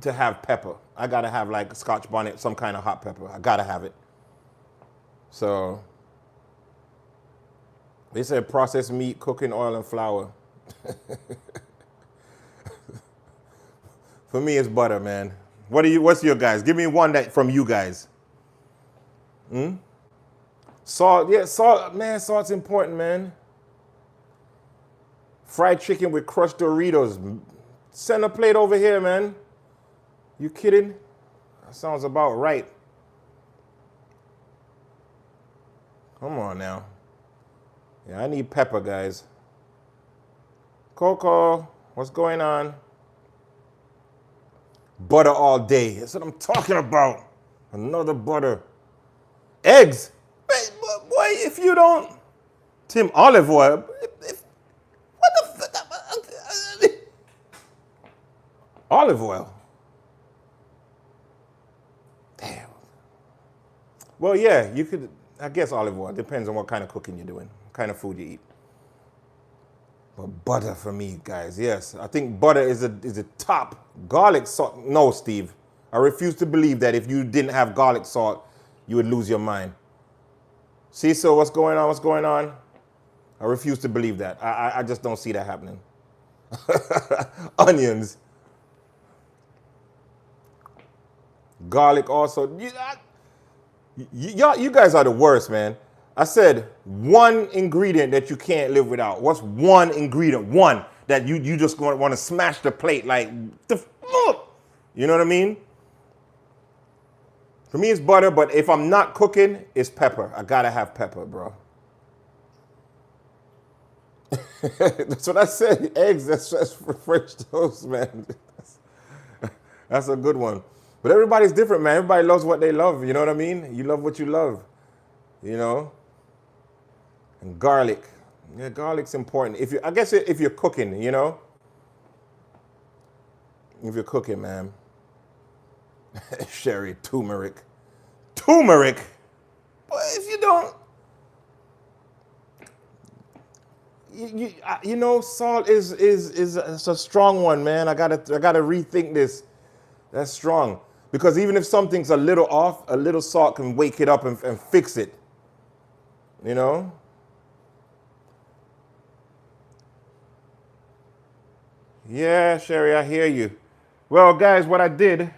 Speaker 1: to have pepper, I gotta have like Scotch bonnet, some kind of hot pepper. I gotta have it. So they said processed meat, cooking oil, and flour. For me, it's butter, man. What's your guys? Give me one that from you guys. Salt, yeah, salt, man. Salt's important, man. Fried chicken with crushed Doritos. Send a plate over here, man. You kidding? That sounds about right. Come on now. Yeah, I need pepper, guys. Coco, what's going on? Butter all day. That's what I'm talking about. Another butter. Eggs. Boy, if you don't. Tim, olive oil. What the olive oil. Damn. Well, yeah, you could, I guess olive oil. Depends on what kind of cooking you're doing, what kind of food you eat. But butter for me, guys, yes. I think butter is a top. Garlic salt, no, Steve. I refuse to believe that if you didn't have garlic salt, you would lose your mind. See, so what's going on? What's going on? I refuse to believe that. I just don't see that happening. Onions. Garlic also. You guys are the worst, man. I said one ingredient that you can't live without. What's one ingredient? One that you just want to smash the plate like, you know what I mean? For me, it's butter, but if I'm not cooking, it's pepper. I gotta have pepper, bro. That's what I said. Eggs, that's for French toast, man. That's a good one. But everybody's different, man. Everybody loves what they love. You know what I mean? You love what you love. You know? And garlic. Yeah, garlic's important. I guess if you're cooking, you know? If you're cooking, man. Sherry, turmeric. Turmeric? But if you don't, you know, salt is a strong one, man. I gotta rethink this. That's strong. Because even if something's a little off, a little salt can wake it up and fix it. You know? Yeah, Sherry, I hear you. Well, guys, what I did,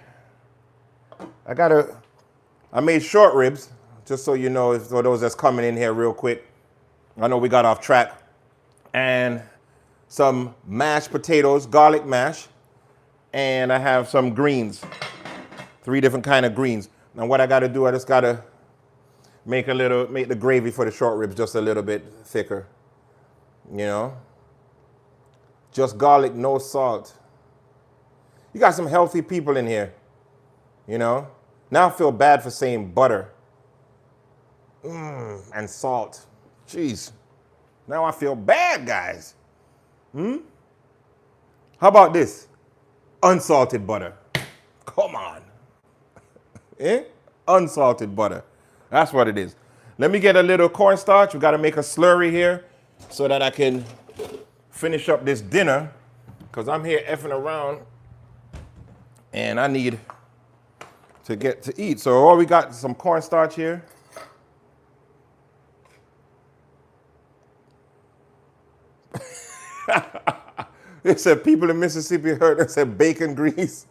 Speaker 1: I made short ribs, just so you know, for those that's coming in here real quick. I know we got off track. And some mashed potatoes, garlic mash. And I have some greens, 3 different kind of greens. Now what I got to do, I just got to make the gravy for the short ribs just a little bit thicker. You know? Just garlic, no salt. You got some healthy people in here. You know? Now I feel bad for saying butter. And salt. Jeez. Now I feel bad, guys. How about this? Unsalted butter. Come on. Eh? Unsalted butter. That's what it is. Let me get a little cornstarch. We got to make a slurry here so that I can finish up this dinner, because I'm here effing around and I need to get to eat. So all we got is some cornstarch here. They said people in Mississippi heard and said bacon grease.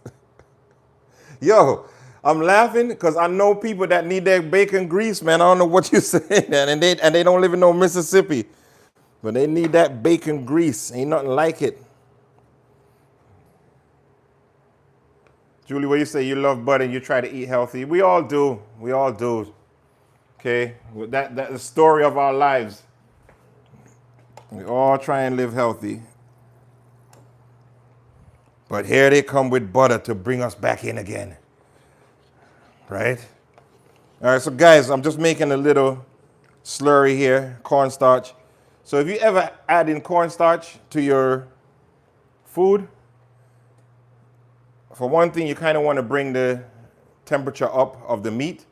Speaker 1: Yo, I'm laughing because I know people that need their bacon grease, man. I don't know what you're saying, and they don't live in no Mississippi, but they need that bacon grease. Ain't nothing like it. Julie, what you say? You love butter and you try to eat healthy. We all do. We all do. Okay, that's the story of our lives. We all try and live healthy. But here they come with butter to bring us back in again. Right? All right, so guys, I'm just making a little slurry here, cornstarch. So if you ever add in cornstarch to your food, for one thing, you kind of want to bring the temperature up of the meat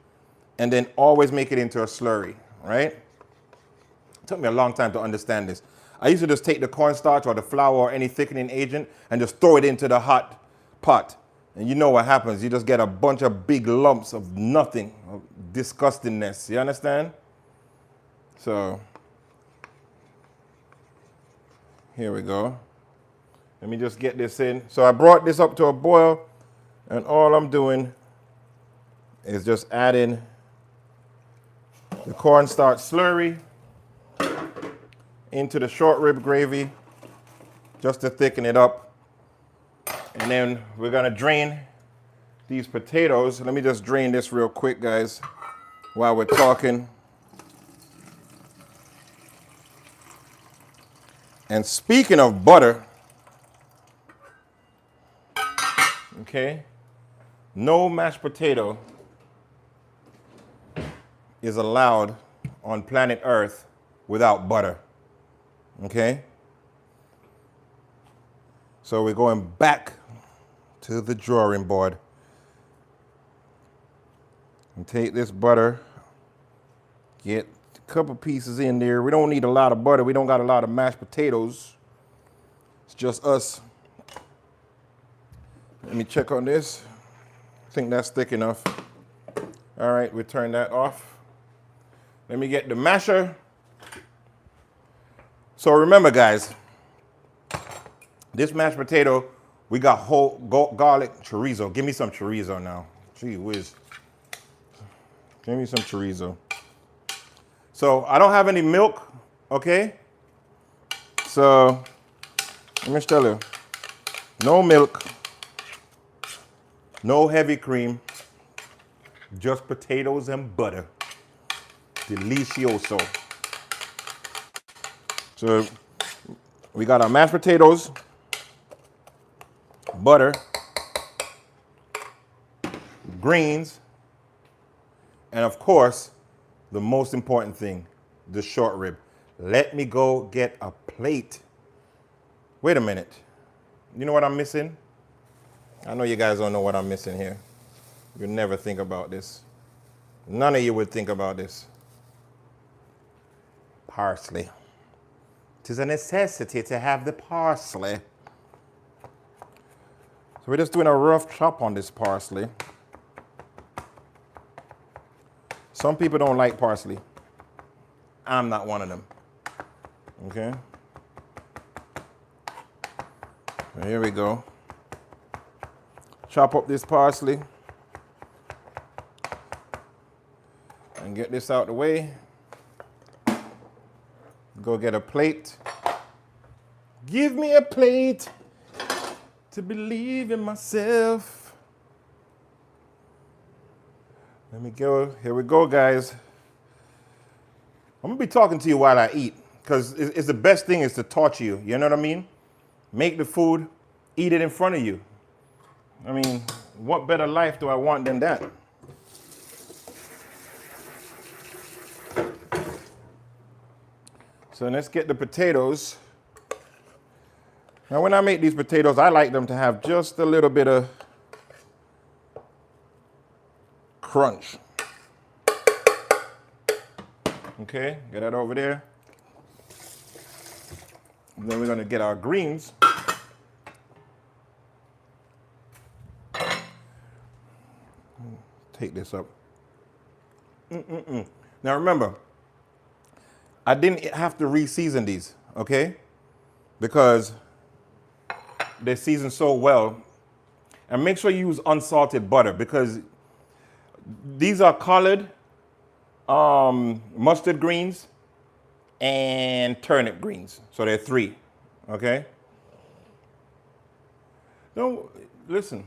Speaker 1: and then always make it into a slurry, right? It took me a long time to understand this. I used to just take the cornstarch or the flour or any thickening agent and just throw it into the hot pot. And you know what happens. You just get a bunch of big lumps of nothing, of disgustingness. You understand? So, here we go. Let me just get this in. So I brought this up to a boil, and all I'm doing is just adding the cornstarch slurry into the short rib gravy just to thicken it up. And then we're gonna drain these potatoes. Let me just drain this real quick, guys, while we're talking. And speaking of butter, okay, no mashed potato is allowed on planet Earth without butter. Okay? So we're going back to the drawing board. And take this butter, get a couple pieces in there. We don't need a lot of butter. We don't got a lot of mashed potatoes. It's just us. Let me check on this. I think that's thick enough. All All right, we turn that off. Let me get the masher. So remember, guys, this mashed potato, we got whole garlic chorizo. Give me some chorizo now. Gee whiz. Give me some chorizo. So I don't have any milk, okay? So let me just tell you, no milk, no heavy cream, just potatoes and butter. Delicioso. So we got our mashed potatoes, butter, greens, and of course, the most important thing, the short rib. Let me go get a plate. Wait a minute. You know what I'm missing? I know you guys don't know what I'm missing here. You never think about this. None of you would think about this. Parsley. It is a necessity to have the parsley. So we're just doing a rough chop on this parsley. Some people don't like parsley. I'm not one of them. Okay? So here we go. Chop up this parsley. And get this out the way. Go get a plate. Give me a plate to believe in myself. Let me go. Here we go, guys. I'm gonna be talking to you while I eat, because it's the best thing is to torture you. You know what I mean? Make the food, eat it in front of you. I mean, what better life do I want than that? So let's get the potatoes. Now when I make these potatoes, I like them to have just a little bit of crunch. Okay, get that over there. And then we're gonna get our greens. Take this up. Now remember, I didn't have to re-season these, okay? Because they're seasoned so well. And make sure you use unsalted butter, because these are collard, mustard greens, and turnip greens. So they're 3, okay? No, listen.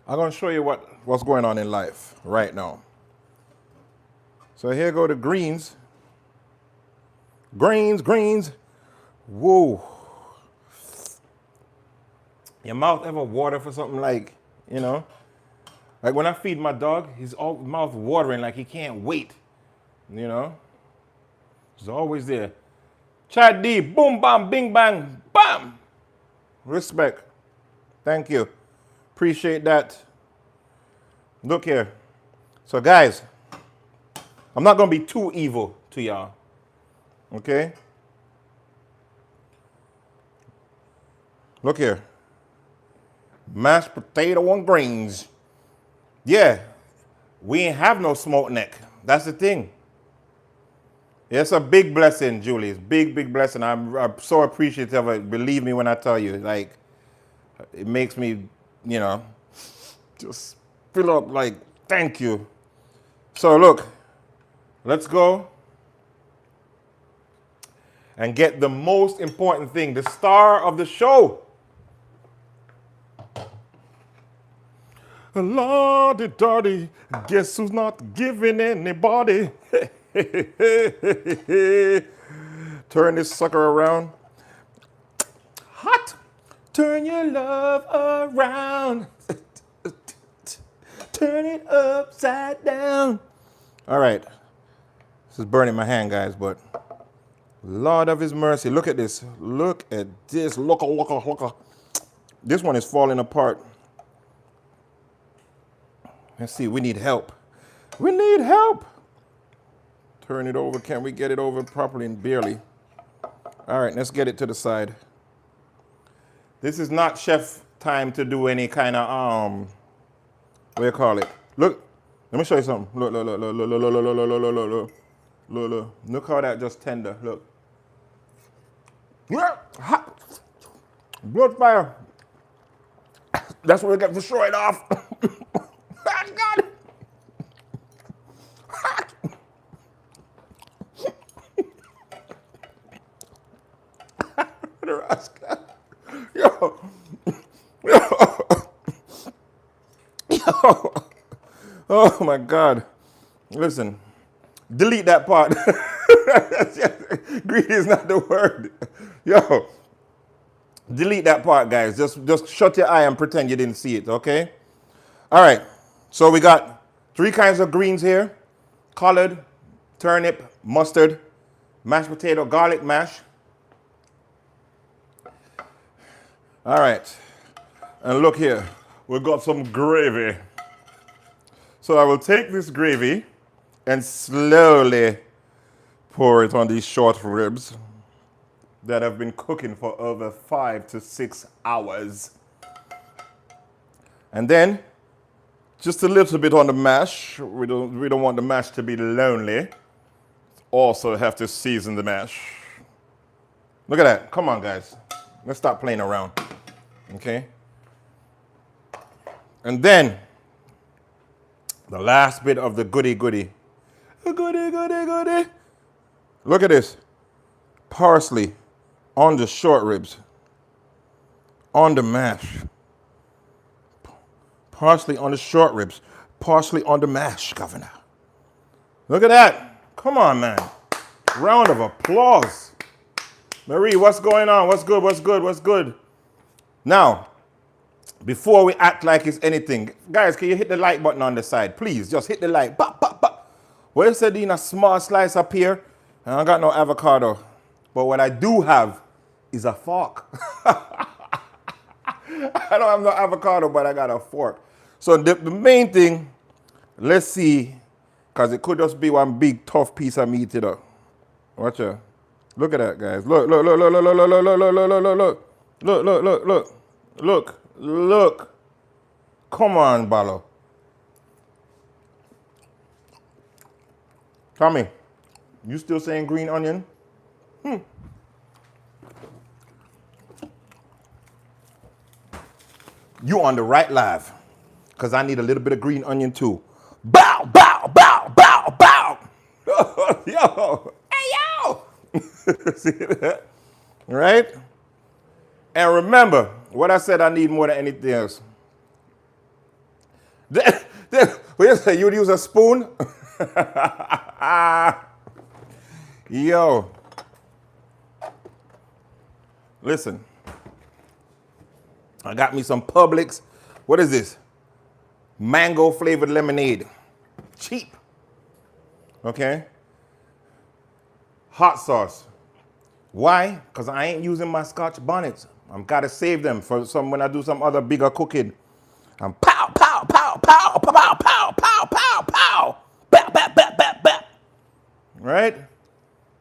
Speaker 1: I'm gonna show you what's going on in life right now. So here go the greens. Greens. Whoa. Your mouth ever water for something like, you know? Like when I feed my dog, his mouth watering like he can't wait, you know? It's always there. Chad D, boom, bam, bing, bang, bam. Respect. Thank you. Appreciate that. Look here. So guys, I'm not gonna be too evil to y'all. Okay? Look here. Mashed potato and greens. Yeah, we ain't have no smoked neck. That's the thing. It's a big blessing, Julie. It's big blessing. I'm so appreciative of it. Believe me when I tell you. Like, it makes me, you know, just fill up like, thank you. So look, let's go and get the most important thing, the star of the show. Lordy Dardy, guess who's not giving anybody? Turn this sucker around. Hot. Turn your love around. Turn it upside down. All right. This is burning my hand, guys, but Lord of his mercy. Look at this. Look at this. Look. This one is falling apart. Let's see. We need help. We need help. Turn it over. Can we get it over properly and barely? All right. Let's get it to the side. This is not chef time to do any kind of, what do you call it? Look. Let me show you something. Look, look, look, look, look, look, look, look, look, look, look, look, look, look. Look how that just tender. Look. Yeah, hot. Blood fire. That's what we get for showing it off. Thank God. Hot. The rascal. Yo. Yo. Yo. Oh my God. Listen. Delete that part. Greedy is not the word. Yo. Delete that part, guys. Just shut your eye and pretend you didn't see it, okay? All right. So we got 3 kinds of greens here. Collard, turnip, mustard, mashed potato, garlic mash. All right. And look here. We've got some gravy. So I will take this gravy and slowly pour it on these short ribs that have been cooking for over 5 to 6 hours. And then just a little bit on the mash. We don't want the mash to be lonely. Also have to season the mash. Look at that. Come on, guys. Let's stop playing around. Okay? And then the last bit of the goody. Look at this. Parsley on the short ribs. On the mash. Parsley on the short ribs. Parsley on the mash, Governor. Look at that. Come on, man. Round of applause. Marie, what's going on? What's good? What's good? What's good? Now, before we act like it's anything, guys, can you hit the like button on the side? Please, just hit the like. Bop, bop, bop. Well, you said in a small slice up here, and I got no avocado. But what I do have is a fork. I don't have no avocado, but I got a fork. So the main thing, let's see, because it could just be one big tough piece of meat, you know. Watch out. Look at that, guys. Look. Look. Come on, Balo. Tommy, you still saying green onion? You on the right live, because I need a little bit of green onion too. Bow, bow, bow, bow, bow. Yo, hey, yo. See that? Right? And remember, what I said I need more than anything else. What you say, you would use a spoon? Yo. Listen. I got me some Publix. What is this? Mango flavored lemonade. Cheap. Okay? Hot sauce. Why? Because I ain't using my Scotch bonnets. I've got to save them for some when I do some other bigger cooking. I'm pow, pow, pow, pow, pow, pow, pow, pow, pow, pow. Bap, bap, bap, bap, bap. Right?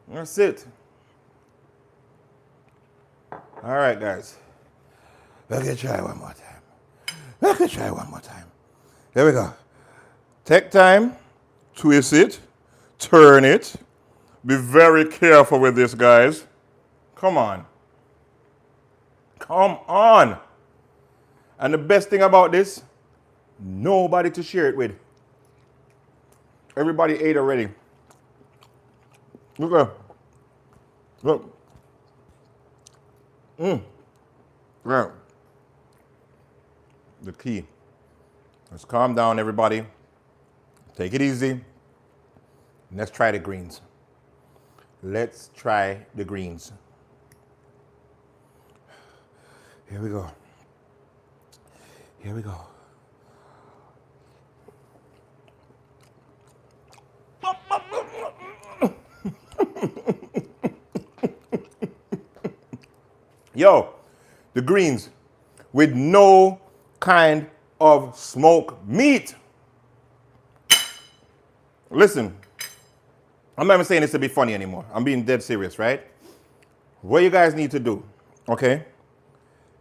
Speaker 1: That's it. All right, guys. Let's try one more time. There we go. Take time, twist it, turn it. Be very careful with this, guys. Come on. And the best thing about this, nobody to share it with. Everybody ate already. Look. Right. The key. Let's calm down, everybody. Take it easy. Let's try the greens. Let's try the greens. Here we go. Yo, the greens with no kind of smoked meat. Listen, I'm not even saying this to be funny anymore. I'm being dead serious, right? What you guys need to do, okay,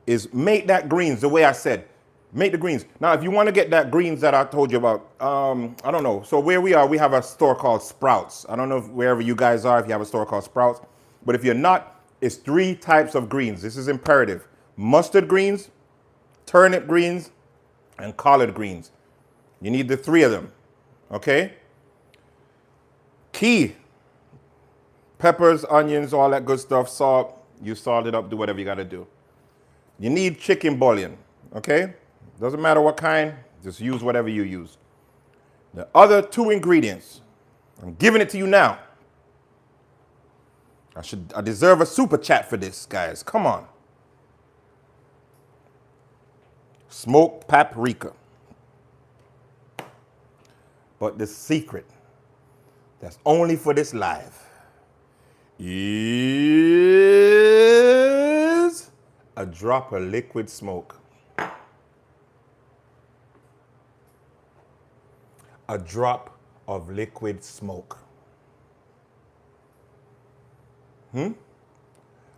Speaker 1: is make that greens the way I said. Make the greens. Now, if you want to get that greens that I told you about, I don't know. So where we are, we have a store called Sprouts. I don't know if wherever you guys are, if you have a store called Sprouts. But if you're not, it's 3 types of greens. This is imperative. Mustard greens, turnip greens, and collard greens. You need the 3 of them, okay? Key, peppers, onions, all that good stuff, salt. You salt it up, do whatever you got to do. You need chicken bouillon, okay? Doesn't matter what kind, just use whatever you use. The other 2 ingredients, I'm giving it to you now. I deserve a super chat for this, guys. Come on. Smoked paprika. But the secret that's only for this live is a drop of liquid smoke. A drop of liquid smoke.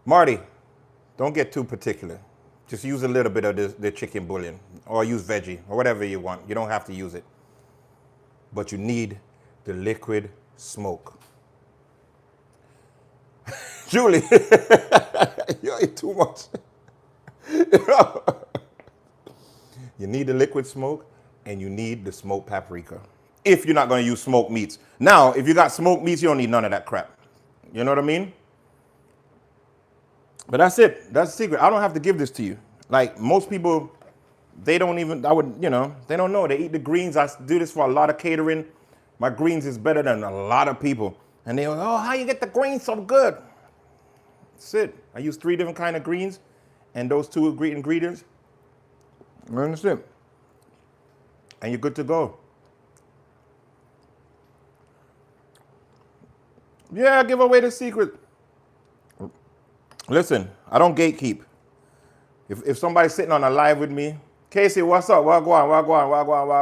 Speaker 1: Marty, don't get too particular. Just use a little bit of the chicken bouillon, or use veggie, or whatever you want. You don't have to use it. But you need the liquid smoke. Julie, you eat too much. You need the liquid smoke, and you need the smoked paprika. If you're not going to use smoked meats. Now, if you got smoked meats, you don't need none of that crap. You know what I mean? But that's it. That's the secret. I don't have to give this to you. Like most people, they don't even, they don't know. They eat the greens. I do this for a lot of catering. My greens is better than a lot of people. And they go, oh, how you get the greens so good? That's it. I use 3 different kind of greens and those 2 ingredients. And that's it. And you're good to go. Yeah, give away the secret. Listen, I don't gatekeep. If somebody's sitting on a live with me, Casey, what's up? Wagwan.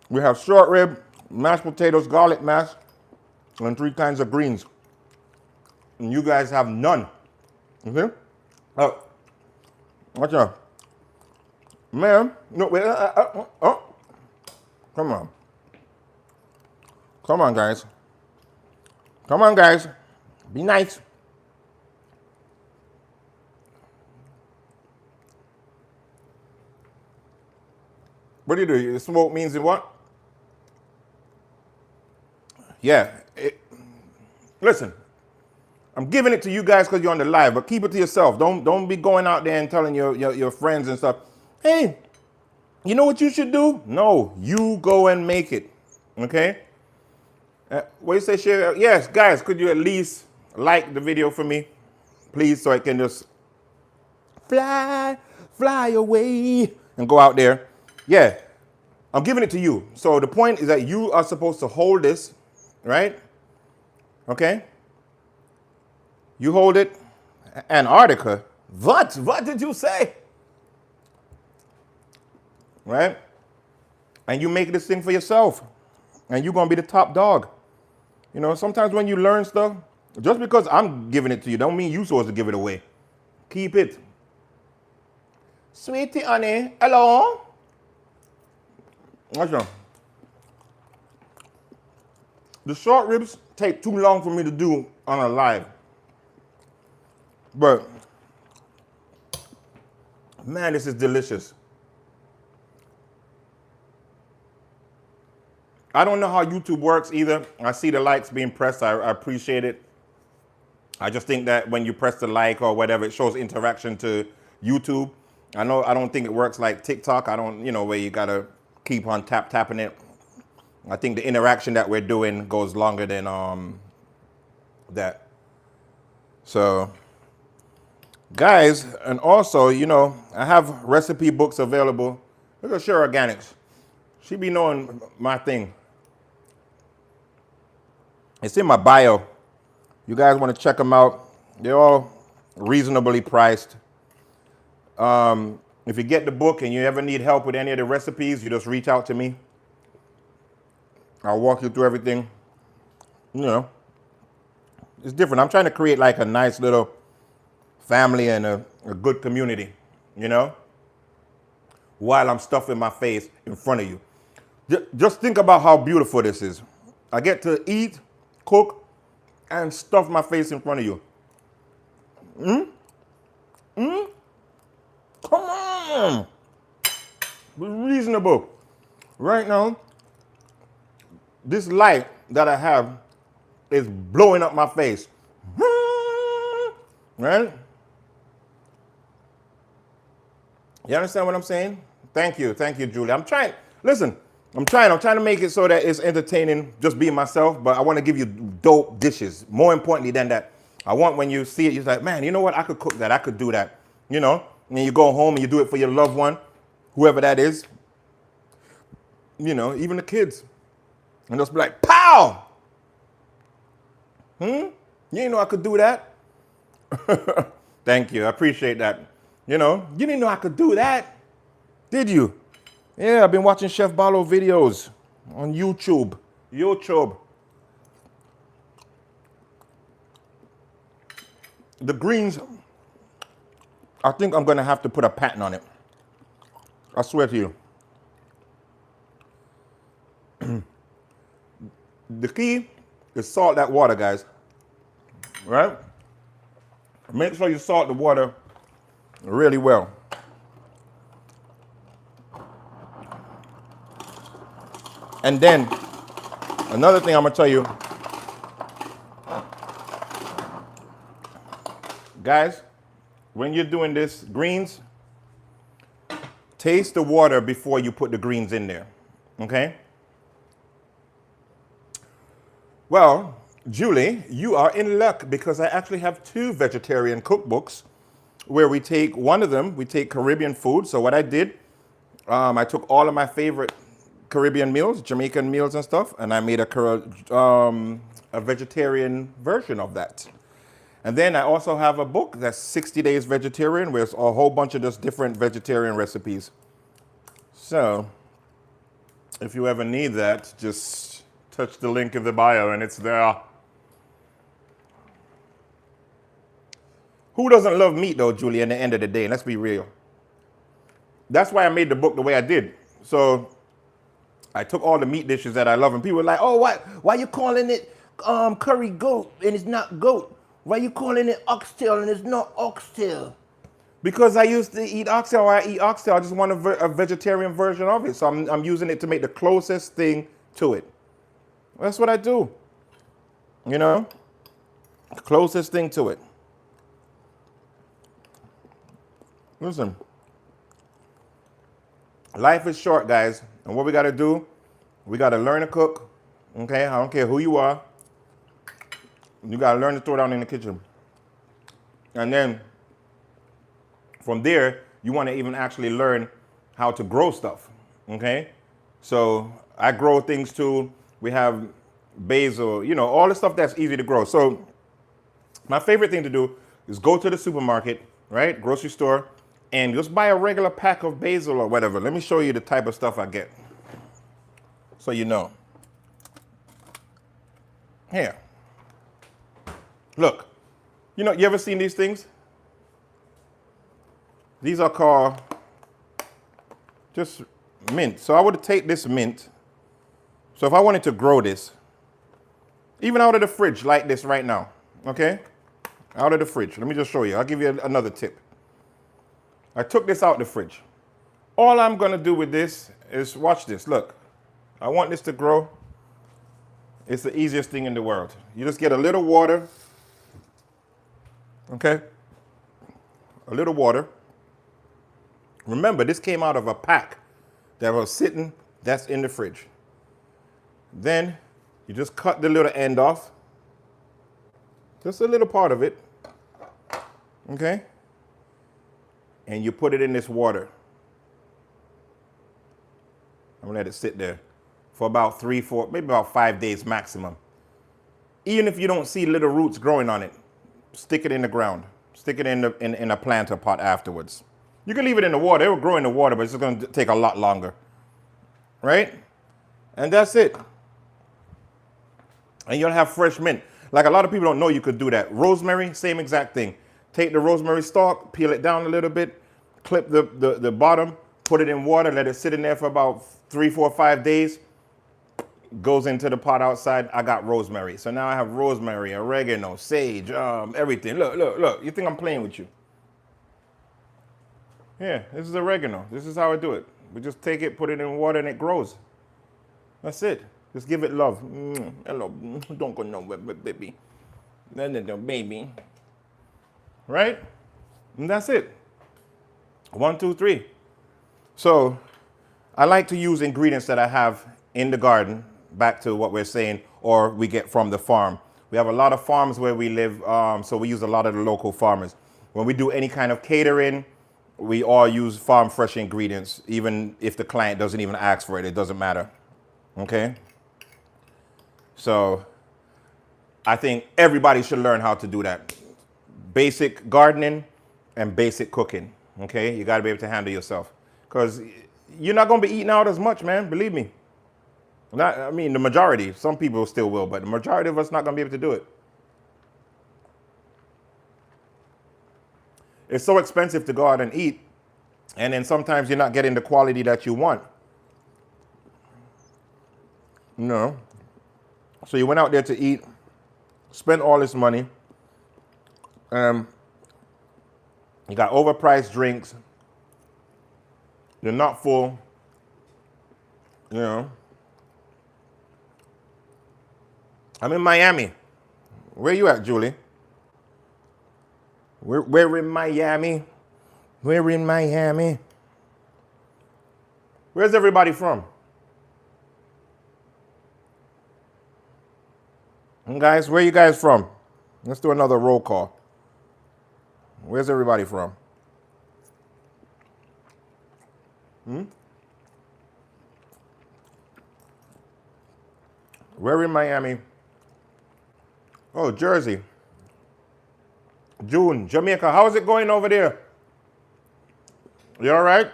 Speaker 1: We have short rib, mashed potatoes, garlic mash, and 3 kinds of greens. And you guys have none. Okay? Oh, watch out. Man, no, wait, come on. Come on, guys. Come on, guys. Be nice. What do? Smoke means in what? Yeah. Listen, I'm giving it to you guys because you're on the live, but keep it to yourself. Don't be going out there and telling your friends and stuff, hey, you know what you should do? No, you go and make it. Okay? What do you say, share? Yes, guys, could you at least like the video for me? Please, so I can just fly away and go out there. Yeah, I'm giving it to you. So the point is that you are supposed to hold this, right? Okay? You hold it. Antarctica? What? What did you say? Right? And you make this thing for yourself. And you're going to be the top dog. You know, sometimes when you learn stuff, just because I'm giving it to you, don't mean you're supposed to give it away. Keep it. Sweetie, honey, hello? Watch out. The short ribs take too long for me to do on a live. But, man, this is delicious. I don't know how YouTube works either. I see the likes being pressed. I appreciate it. I just think that when you press the like or whatever, it shows interaction to YouTube. I don't think it works like TikTok. I don't, where you got to keep on tapping it. I think the interaction that we're doing goes longer than that. So, guys, and also, I have recipe books available. Look at Sure Organics. She be knowing my thing. It's in my bio. You guys want to check them out. They're all reasonably priced. If you get the book and you ever need help with any of the recipes, you just reach out to me. I'll walk you through everything. It's different. I'm trying to create like a nice little family and a good community, you know, while I'm stuffing my face in front of you. Just think about how beautiful this is. I get to eat, cook, and stuff my face in front of you. Come on. Be reasonable. Right now, this light that I have is blowing up my face. Right? You understand what I'm saying? Thank you, Julie. I'm trying to make it so that it's entertaining, just being myself, but I want to give you dope dishes. More importantly than that, I want when you see it, you're like, man, you know what? I could cook that, I could do that, you know? And then you go home and you do it for your loved one, whoever that is, you know, even the kids. And just be like, pow! You didn't know I could do that? Thank you, I appreciate that. You know, you didn't know I could do that, did you? Yeah, I've been watching Chef Balo videos on YouTube. The greens, I think I'm gonna have to put a patent on it. I swear to you. The key is salt that water, guys. Right? Make sure you salt the water really well. And then, another thing I'm gonna tell you, guys, when you're doing this greens, taste the water before you put the greens in there, okay? Well, Julie, you are in luck because I actually have 2 vegetarian cookbooks where we take we take Caribbean food. So what I did, I took all of my favorite Caribbean meals, Jamaican meals and stuff, and I made a vegetarian version of that. And then I also have a book that's 60 Days Vegetarian, where it's a whole bunch of just different vegetarian recipes. So if you ever need that, just touch the link in the bio and it's there. Who doesn't love meat though, Julie, at the end of the day? Let's be real. That's why I made the book the way I did. So I took all the meat dishes that I love, and people were like, oh, why you calling it curry goat and it's not goat? Why you calling it oxtail and it's not oxtail? Because I used to eat oxtail, or I eat oxtail. I just want a vegetarian version of it. So I'm using it to make the closest thing to it. That's what I do. You know? Closest thing to it. Listen. Life is short, guys. And what we got to do, we got to learn to cook. Okay? I don't care who you are. You got to learn to throw down in the kitchen. And then from there, you want to even actually learn how to grow stuff. Okay? So I grow things too. We have basil, you know, all the stuff that's easy to grow. So my favorite thing to do is go to the supermarket, right? Grocery store, and just buy a regular pack of basil or whatever. Let me show you the type of stuff I get, so you know. Here. Look. You know, you ever seen these things? These are called just mint. So I would take this mint. So if I wanted to grow this, even out of the fridge like this right now, okay? Out of the fridge. Let me just show you. I'll give you another tip. I took this out the fridge. All I'm gonna do with this is, watch this, look. I want this to grow. It's the easiest thing in the world. You just get a little water, okay? A little water. Remember, this came out of a pack that was sitting, that's in the fridge. Then you just cut the little end off. Just a little part of it, okay? And you put it in this water. I'm gonna let it sit there for about 3, 4, maybe about 5 days maximum. Even if you don't see little roots growing on it, stick it in the ground. Stick it in a planter pot afterwards. You can leave it in the water. It will grow in the water, but it's going to take a lot longer. Right? And that's it. And you'll have fresh mint. Like a lot of people don't know you could do that. Rosemary, same exact thing. Take the rosemary stalk, peel it down a little bit, clip the bottom, put it in water, let it sit in there for about 3, 4, 5 days. Goes into the pot outside. I got rosemary. So now I have rosemary, oregano, sage, everything. Look, look, look. You think I'm playing with you? Yeah, this is oregano. This is how I do it. We just take it, put it in water, and it grows. That's it. Just give it love. Hello. Don't go nowhere, baby. No, baby. Right? And that's it. 1, 2, 3. So I like to use ingredients that I have in the garden, back to what we're saying, or we get from the farm. We have a lot of farms where we live, so we use a lot of the local farmers. When we do any kind of catering, we all use farm fresh ingredients, even if the client doesn't even ask for it, it doesn't matter. Okay? So I think everybody should learn how to do that. Basic gardening and basic cooking. Okay? You got to be able to handle yourself. Because you're not going to be eating out as much, man. Believe me. I mean, the majority. Some people still will, but the majority of us not going to be able to do it. It's so expensive to go out and eat, and then sometimes you're not getting the quality that you want. You know? So you went out there to eat, spent all this money, you got overpriced drinks, you're not full, you know. I'm in Miami. Where you at, Julie? We're in Miami. We're in Miami. Where's everybody from? And guys, where you guys from? Let's do another roll call. Where's everybody from? We're in Miami. Oh, Jersey. June, Jamaica. How's it going over there? You all right?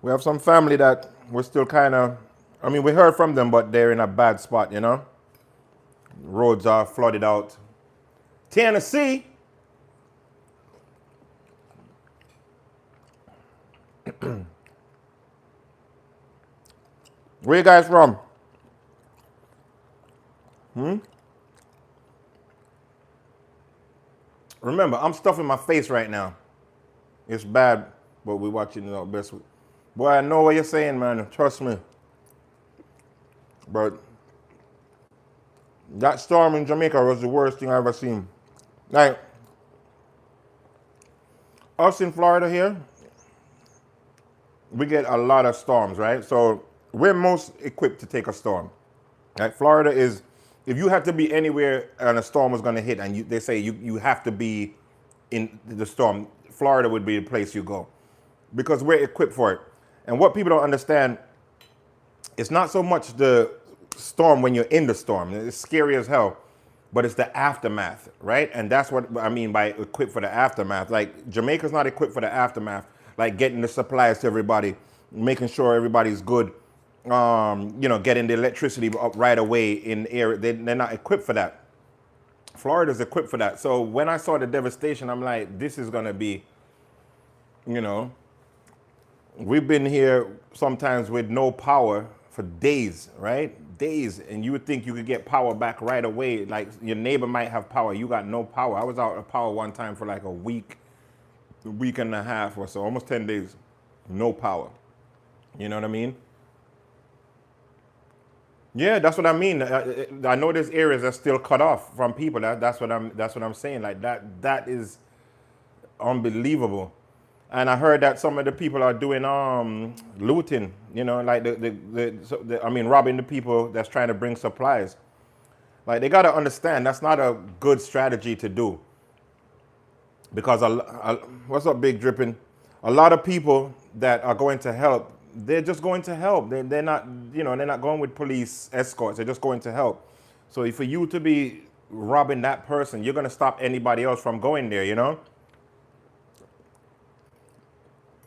Speaker 1: We have some family that we're still kind of, I mean, we heard from them, but they're in a bad spot, you know? Roads are flooded out. Tennessee. Where you guys from? Remember, I'm stuffing my face right now. It's bad, but we're watching it our best. Boy, I know what you're saying, man. Trust me. But that storm in Jamaica was the worst thing I've ever seen. Like, us in Florida here, we get a lot of storms, right? So we're most equipped to take a storm. Like, Florida is, if you had to be anywhere and a storm was going to hit, and they say you have to be in the storm, Florida would be the place you go, because we're equipped for it. And what people don't understand, it's not so much the storm when you're in the storm. It's scary as hell, but it's the aftermath, right? And that's what I mean by equipped for the aftermath. Like, Jamaica's not equipped for the aftermath, like getting the supplies to everybody, making sure everybody's good, you know, getting the electricity up right away in area. They're not equipped for that. Florida's equipped for that. So when I saw the devastation, I'm like, this is going to be, you know, we've been here sometimes with no power for days, right? Days. And you would think you could get power back right away. Like, your neighbor might have power. You got no power. I was out of power one time for like a week and a half or so, almost 10 days. No power. You know what I mean? Yeah, that's what I mean. I know there's areas that still cut off from people. That's what I'm saying. Like, that is unbelievable. And I heard that some of the people are doing looting. You know, like I mean, robbing the people that's trying to bring supplies. Like, they got to understand that's not a good strategy to do. Because what's up, Big Dripping? A lot of people that are going to help, they're just going to help. They're not, you know, they're not going with police escorts. They're just going to help. So for you to be robbing that person, you're going to stop anybody else from going there, you know?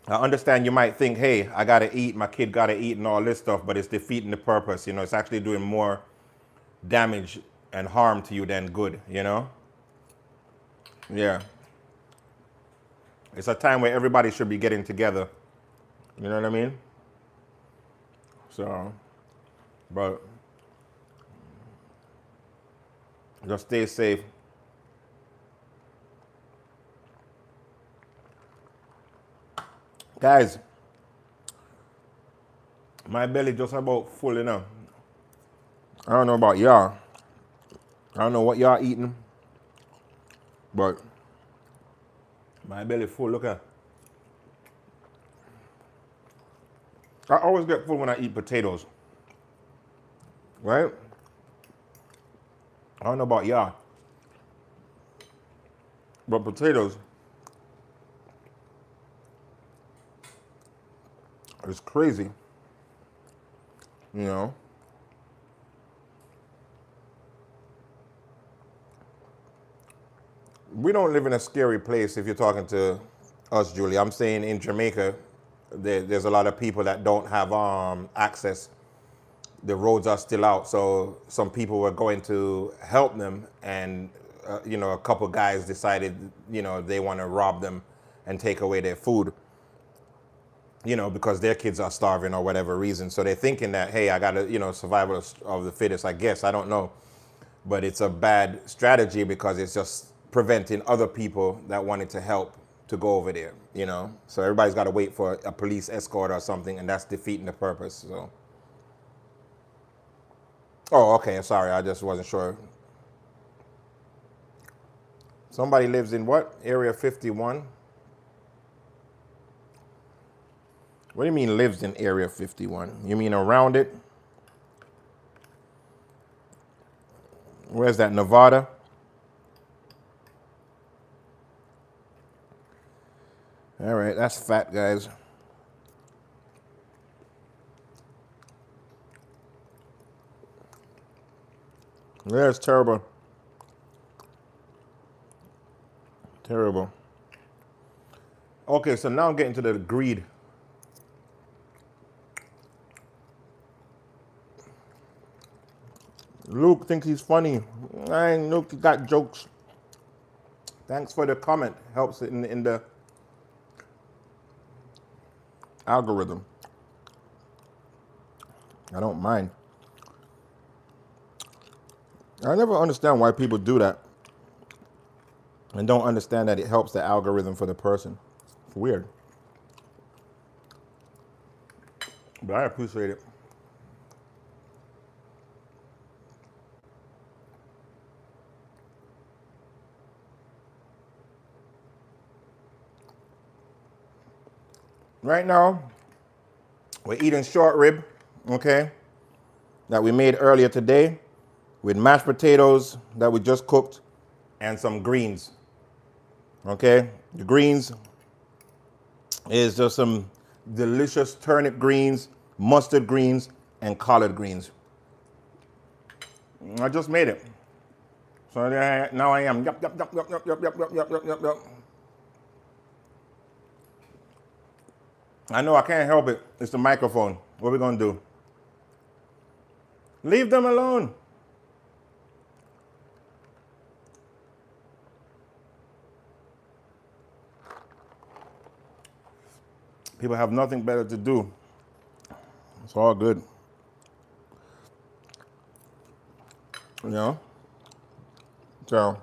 Speaker 1: I understand you might think, hey, I got to eat, my kid got to eat and all this stuff, but it's defeating the purpose. You know, it's actually doing more damage and harm to you than good, you know? Yeah. It's a time where everybody should be getting together. You know what I mean? So, but just stay safe. Guys, my belly just about full enough. I don't know about y'all. I don't know what y'all eating, but my belly full. Look at. I always get full when I eat potatoes, right? I don't know about y'all, but potatoes is crazy, you know? We don't live in a scary place if you're talking to us, Julie. I'm saying in Jamaica, there's a lot of people that don't have access. The roads are still out, so some people were going to help them, and a couple guys decided, they want to rob them and take away their food, because their kids are starving or whatever reason. So they're thinking that, hey, I got to, survival of the fittest, I guess. I don't know. But it's a bad strategy because it's just preventing other people that wanted to help to go over there. So everybody's got to wait for a police escort or something, and that's defeating the purpose. So. Oh, okay. Sorry, I just wasn't sure. Somebody lives in what? Area 51? What do you mean lives in Area 51? You mean around it? Where's that, Nevada? All right, that's fat, guys. Yeah, it's terrible. Terrible. Okay, so now I'm getting to the greed. Luke thinks he's funny. Luke got jokes. Thanks for the comment. Helps in the algorithm. I don't mind. I never understand why people do that and don't understand that it helps the algorithm for the person. It's weird. But I appreciate it. Right now, we're eating short rib, okay, that we made earlier today with mashed potatoes that we just cooked and some greens, okay? The greens is just some delicious turnip greens, mustard greens, and collard greens. I just made it. So now I am, yup, yup, yup, yup, yup, yup, yup, yup, yup, yup, yup. I know I can't help it. It's the microphone. What are we gonna do? Leave them alone. People have nothing better to do. It's all good. You know? So,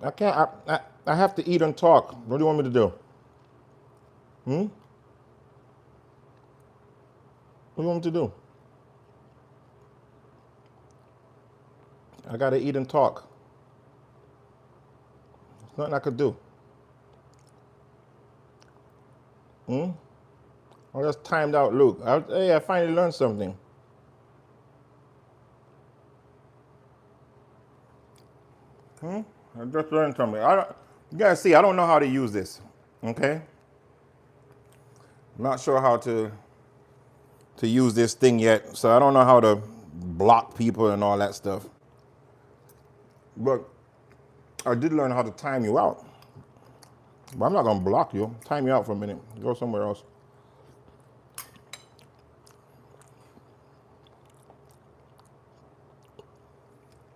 Speaker 1: I can't, I have to eat and talk. What do you want me to do? What do you want me to do? I gotta eat and talk. There's nothing I could do. I just timed out Luke. Hey, I finally learned something. I just learned something. You guys see, I don't know how to use this. Okay? I'm not sure how to use this thing yet, so I don't know how to block people and all that stuff. But I did learn how to time you out. But I'm not gonna block you. Time you out for a minute. Go somewhere else.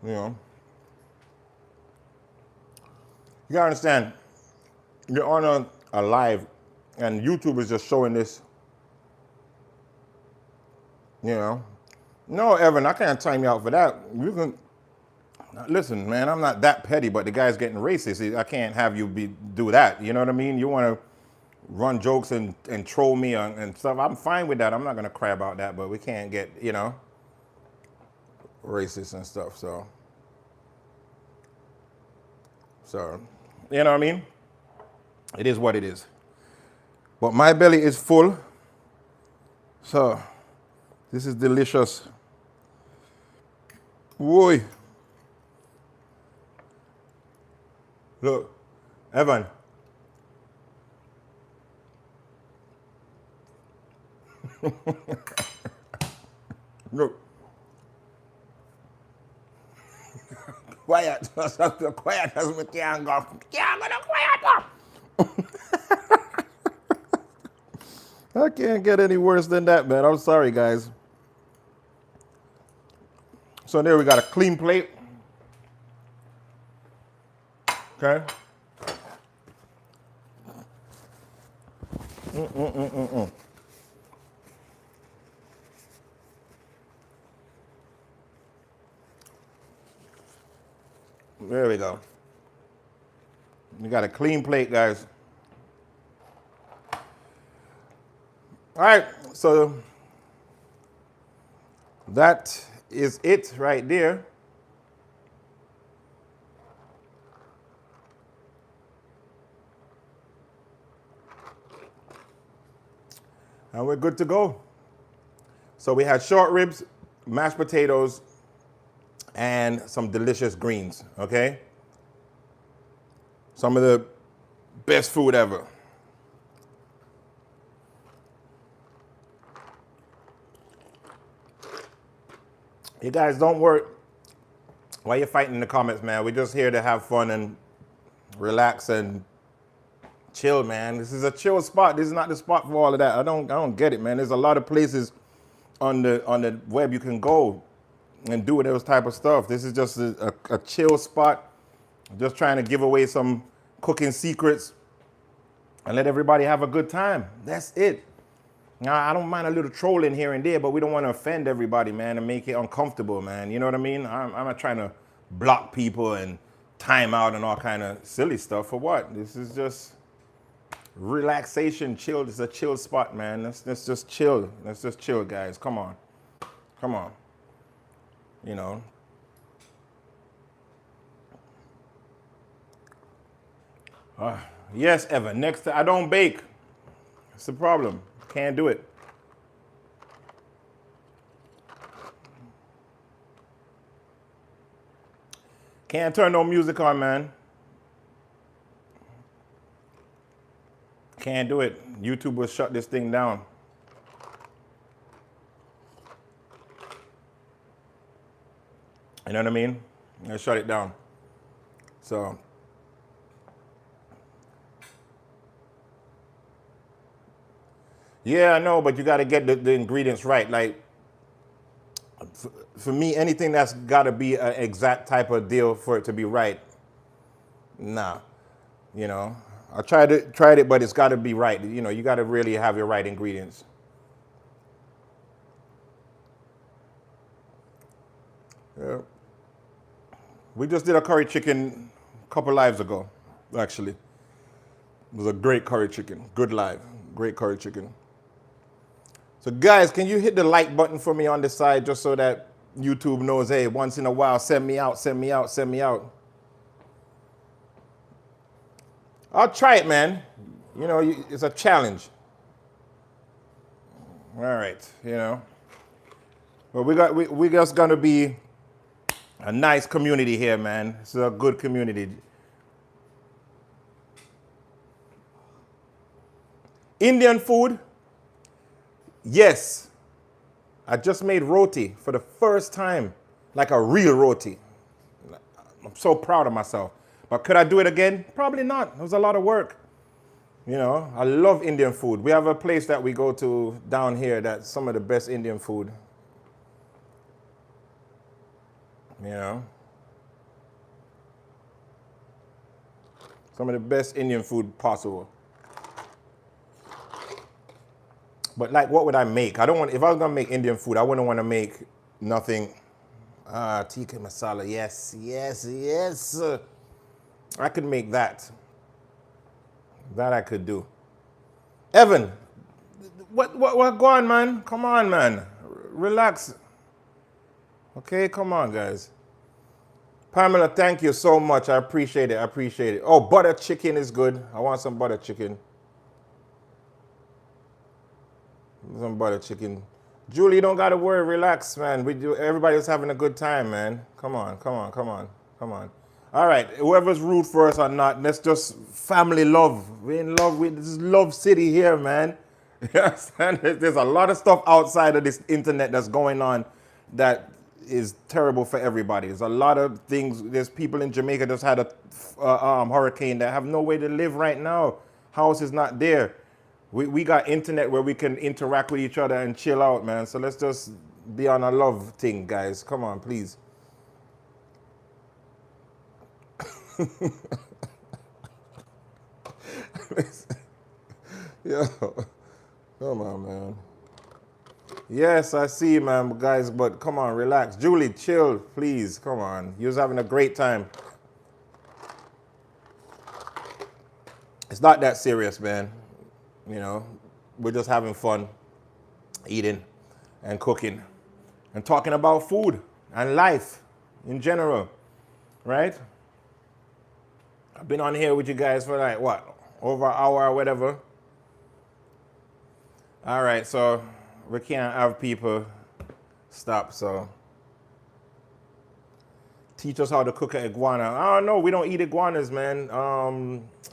Speaker 1: You know. You gotta understand, you're on a live, and YouTube is just showing this, you know. No, Evan, I can't time you out for that. You can, listen, man, I'm not that petty, but the guy's getting racist. I can't have you do that, you know what I mean? You wanna run jokes and troll me and stuff, I'm fine with that. I'm not gonna cry about that, but we can't get, you know, racist and stuff, so, you know what I mean? It is what it is. But my belly is full, so this is delicious. Whoa. Look, Evan. Look. Quiet. Quiet as we can't go. Can't go quiet. I can't get any worse than that, man. I'm sorry, guys. So there we got a clean plate. Okay. There we go. You got a clean plate, guys. All right, so that is it right there. And we're good to go. So we had short ribs, mashed potatoes, and some delicious greens, okay? Some of the best food ever. You guys don't worry why you're fighting in the comments, man. We're just here to have fun and relax and chill, man. This is a chill spot. This is not the spot for all of that. I don't get it, man. There's a lot of places on the web you can go and do those type of stuff. This is just a chill spot. Just trying to give away some cooking secrets and let everybody have a good time. That's it. Now, I don't mind a little trolling here and there, but we don't want to offend everybody, man, and make it uncomfortable, man. You know what I mean? I'm not trying to block people and time out and all kind of silly stuff. For what? This is just relaxation, chill. It's a chill spot, man. Let's just chill. Let's just chill, guys. Come on. Come on. You know. Yes, Evan. Next time, I don't bake. That's the problem. Can't do it. Can't turn no music on, man. Can't do it. YouTube will shut this thing down. You know what I mean? They'll shut it down. So. Yeah, I know, but you got to get the ingredients right. Like, for me, anything that's got to be an exact type of deal for it to be right, nah. You know, I tried it, but it's got to be right. You know, you got to really have your right ingredients. Yeah. We just did a curry chicken a couple lives ago, actually. It was a great curry chicken. Good live. Great curry chicken. So guys, can you hit the like button for me on the side just so that YouTube knows, hey, once in a while, send me out, send me out, send me out. I'll try it, man. You know, it's a challenge. All right, you know. But we just gonna be a nice community here, man. It's a good community. Indian food. Yes, I just made roti for the first time, like a real roti. I'm so proud of myself. But could I do it again? Probably not. It was a lot of work. You know, I love Indian food. We have a place that we go to down here that's some of the best Indian food. You know. Some of the best Indian food possible. But like, what would I make? I don't want, if I was gonna make Indian food, I wouldn't want to make nothing. Tikka masala, yes, yes, yes. I could make that. That I could do. Evan, what go on, man? Come on, man. Relax. Okay, come on, guys. Pamela, thank you so much. I appreciate it. I appreciate it. Oh, butter chicken is good. I want some butter chicken. Some butter chicken. Julie, you don't gotta worry. Relax, man. Everybody's having a good time, man. Come on, come on, come on, come on. All right, whoever's rude for us or not, let's just family love. We're in love with this is Love City here, man. Yes, and there's a lot of stuff outside of this internet that's going on that is terrible for everybody. There's a lot of things. There's people in Jamaica just had a hurricane that have no way to live right now. House is not there. We got internet where we can interact with each other and chill out, man. So let's just be on a love thing, guys. Come on, please. Yo, come on, man. Yes, I see, man, guys, but come on, relax. Julie, chill, please. Come on. You're having a great time. It's not that serious, man. You know, we're just having fun, eating and cooking and talking about food and life in general, right? I've been on here with you guys for like, what, over an hour or whatever. All right, so we can't have people stop, so. Teach us how to cook an iguana. Oh, no, we don't eat iguanas, man.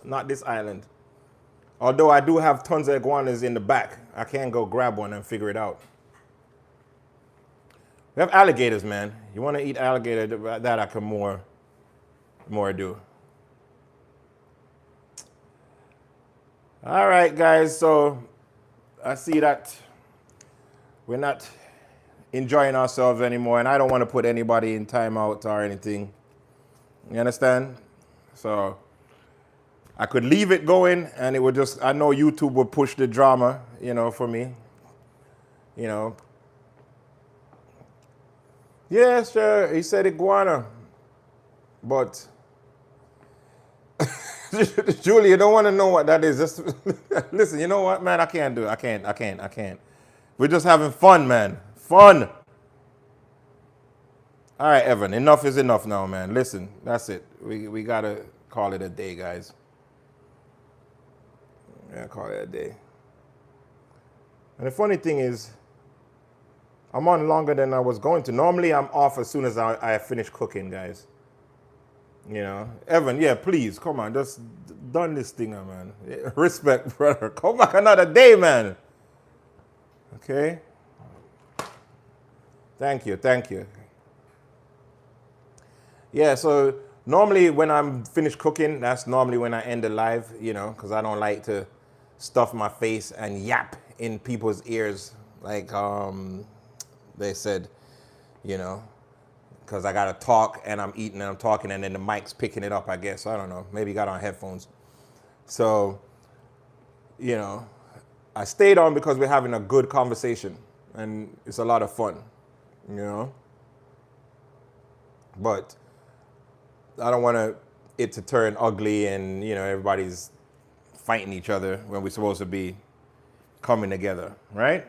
Speaker 1: Not this island. Although I do have tons of iguanas in the back. I can go grab one and figure it out. We have alligators, man. You want to eat alligator, that I can more do. All right, guys, so I see that we're not enjoying ourselves anymore, and I don't want to put anybody in timeout or anything. You understand? So I could leave it going, and it would just, I know YouTube would push the drama, you know, for me. You know. Yeah, sure, he said iguana. But, Julie, you don't want to know what that is. Just listen, you know what, man? I can't do it. I can't. We're just having fun, man. Fun. All right, Evan, enough is enough now, man. Listen, that's it. We got to call it a day, guys. Yeah, call it a day. And the funny thing is, I'm on longer than I was going to. Normally, I'm off as soon as I finish cooking, guys. You know, Evan, yeah, please, come on, just done this thing, man. Respect, brother. Come back another day, man. Okay. Thank you. Yeah, so normally when I'm finished cooking, that's normally when I end the live, you know, because I don't like to stuff my face and yap in people's ears like they said, you know, because I got to talk and I'm eating and I'm talking and then the mic's picking it up, I guess. I don't know. Maybe got on headphones. So, you know, I stayed on because we're having a good conversation and it's a lot of fun, you know. But I don't want it to turn ugly and, you know, everybody's fighting each other when we're supposed to be coming together, right?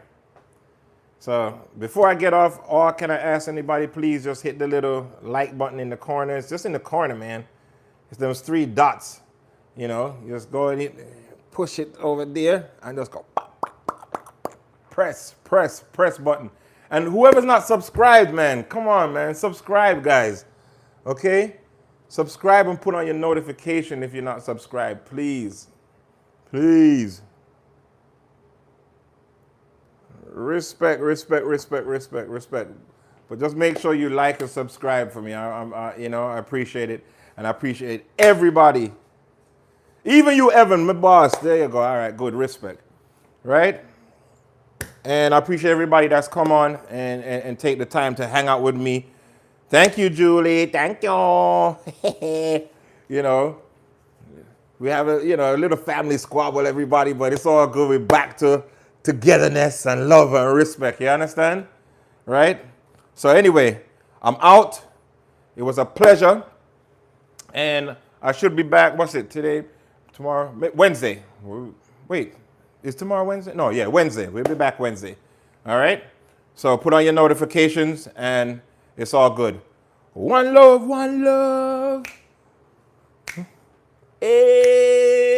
Speaker 1: So before I get off, or can I ask anybody, please just hit the little like button in the corner. It's just in the corner, man. It's those 3 dots, you know. You just go and push it over there and just go press button. And whoever's not subscribed, man, come on, man, subscribe, guys, okay? Subscribe and put on your notification if you're not subscribed, please. Please. Respect. But just make sure you like and subscribe for me. You know, I appreciate it. And I appreciate everybody. Even you, Evan, my boss. There you go. All right, good. Respect. Right? And I appreciate everybody that's come on and take the time to hang out with me. Thank you, Julie. Thank you. You know, We have a little family squabble, everybody, but it's all good. We're back to togetherness and love and respect. You understand? Right? So anyway, I'm out. It was a pleasure. And I should be back, what's it, today, tomorrow, Wednesday. Wait, is tomorrow Wednesday? No, yeah, Wednesday. We'll be back Wednesday. All right? So put on your notifications and it's all good. One love, one love. Hey.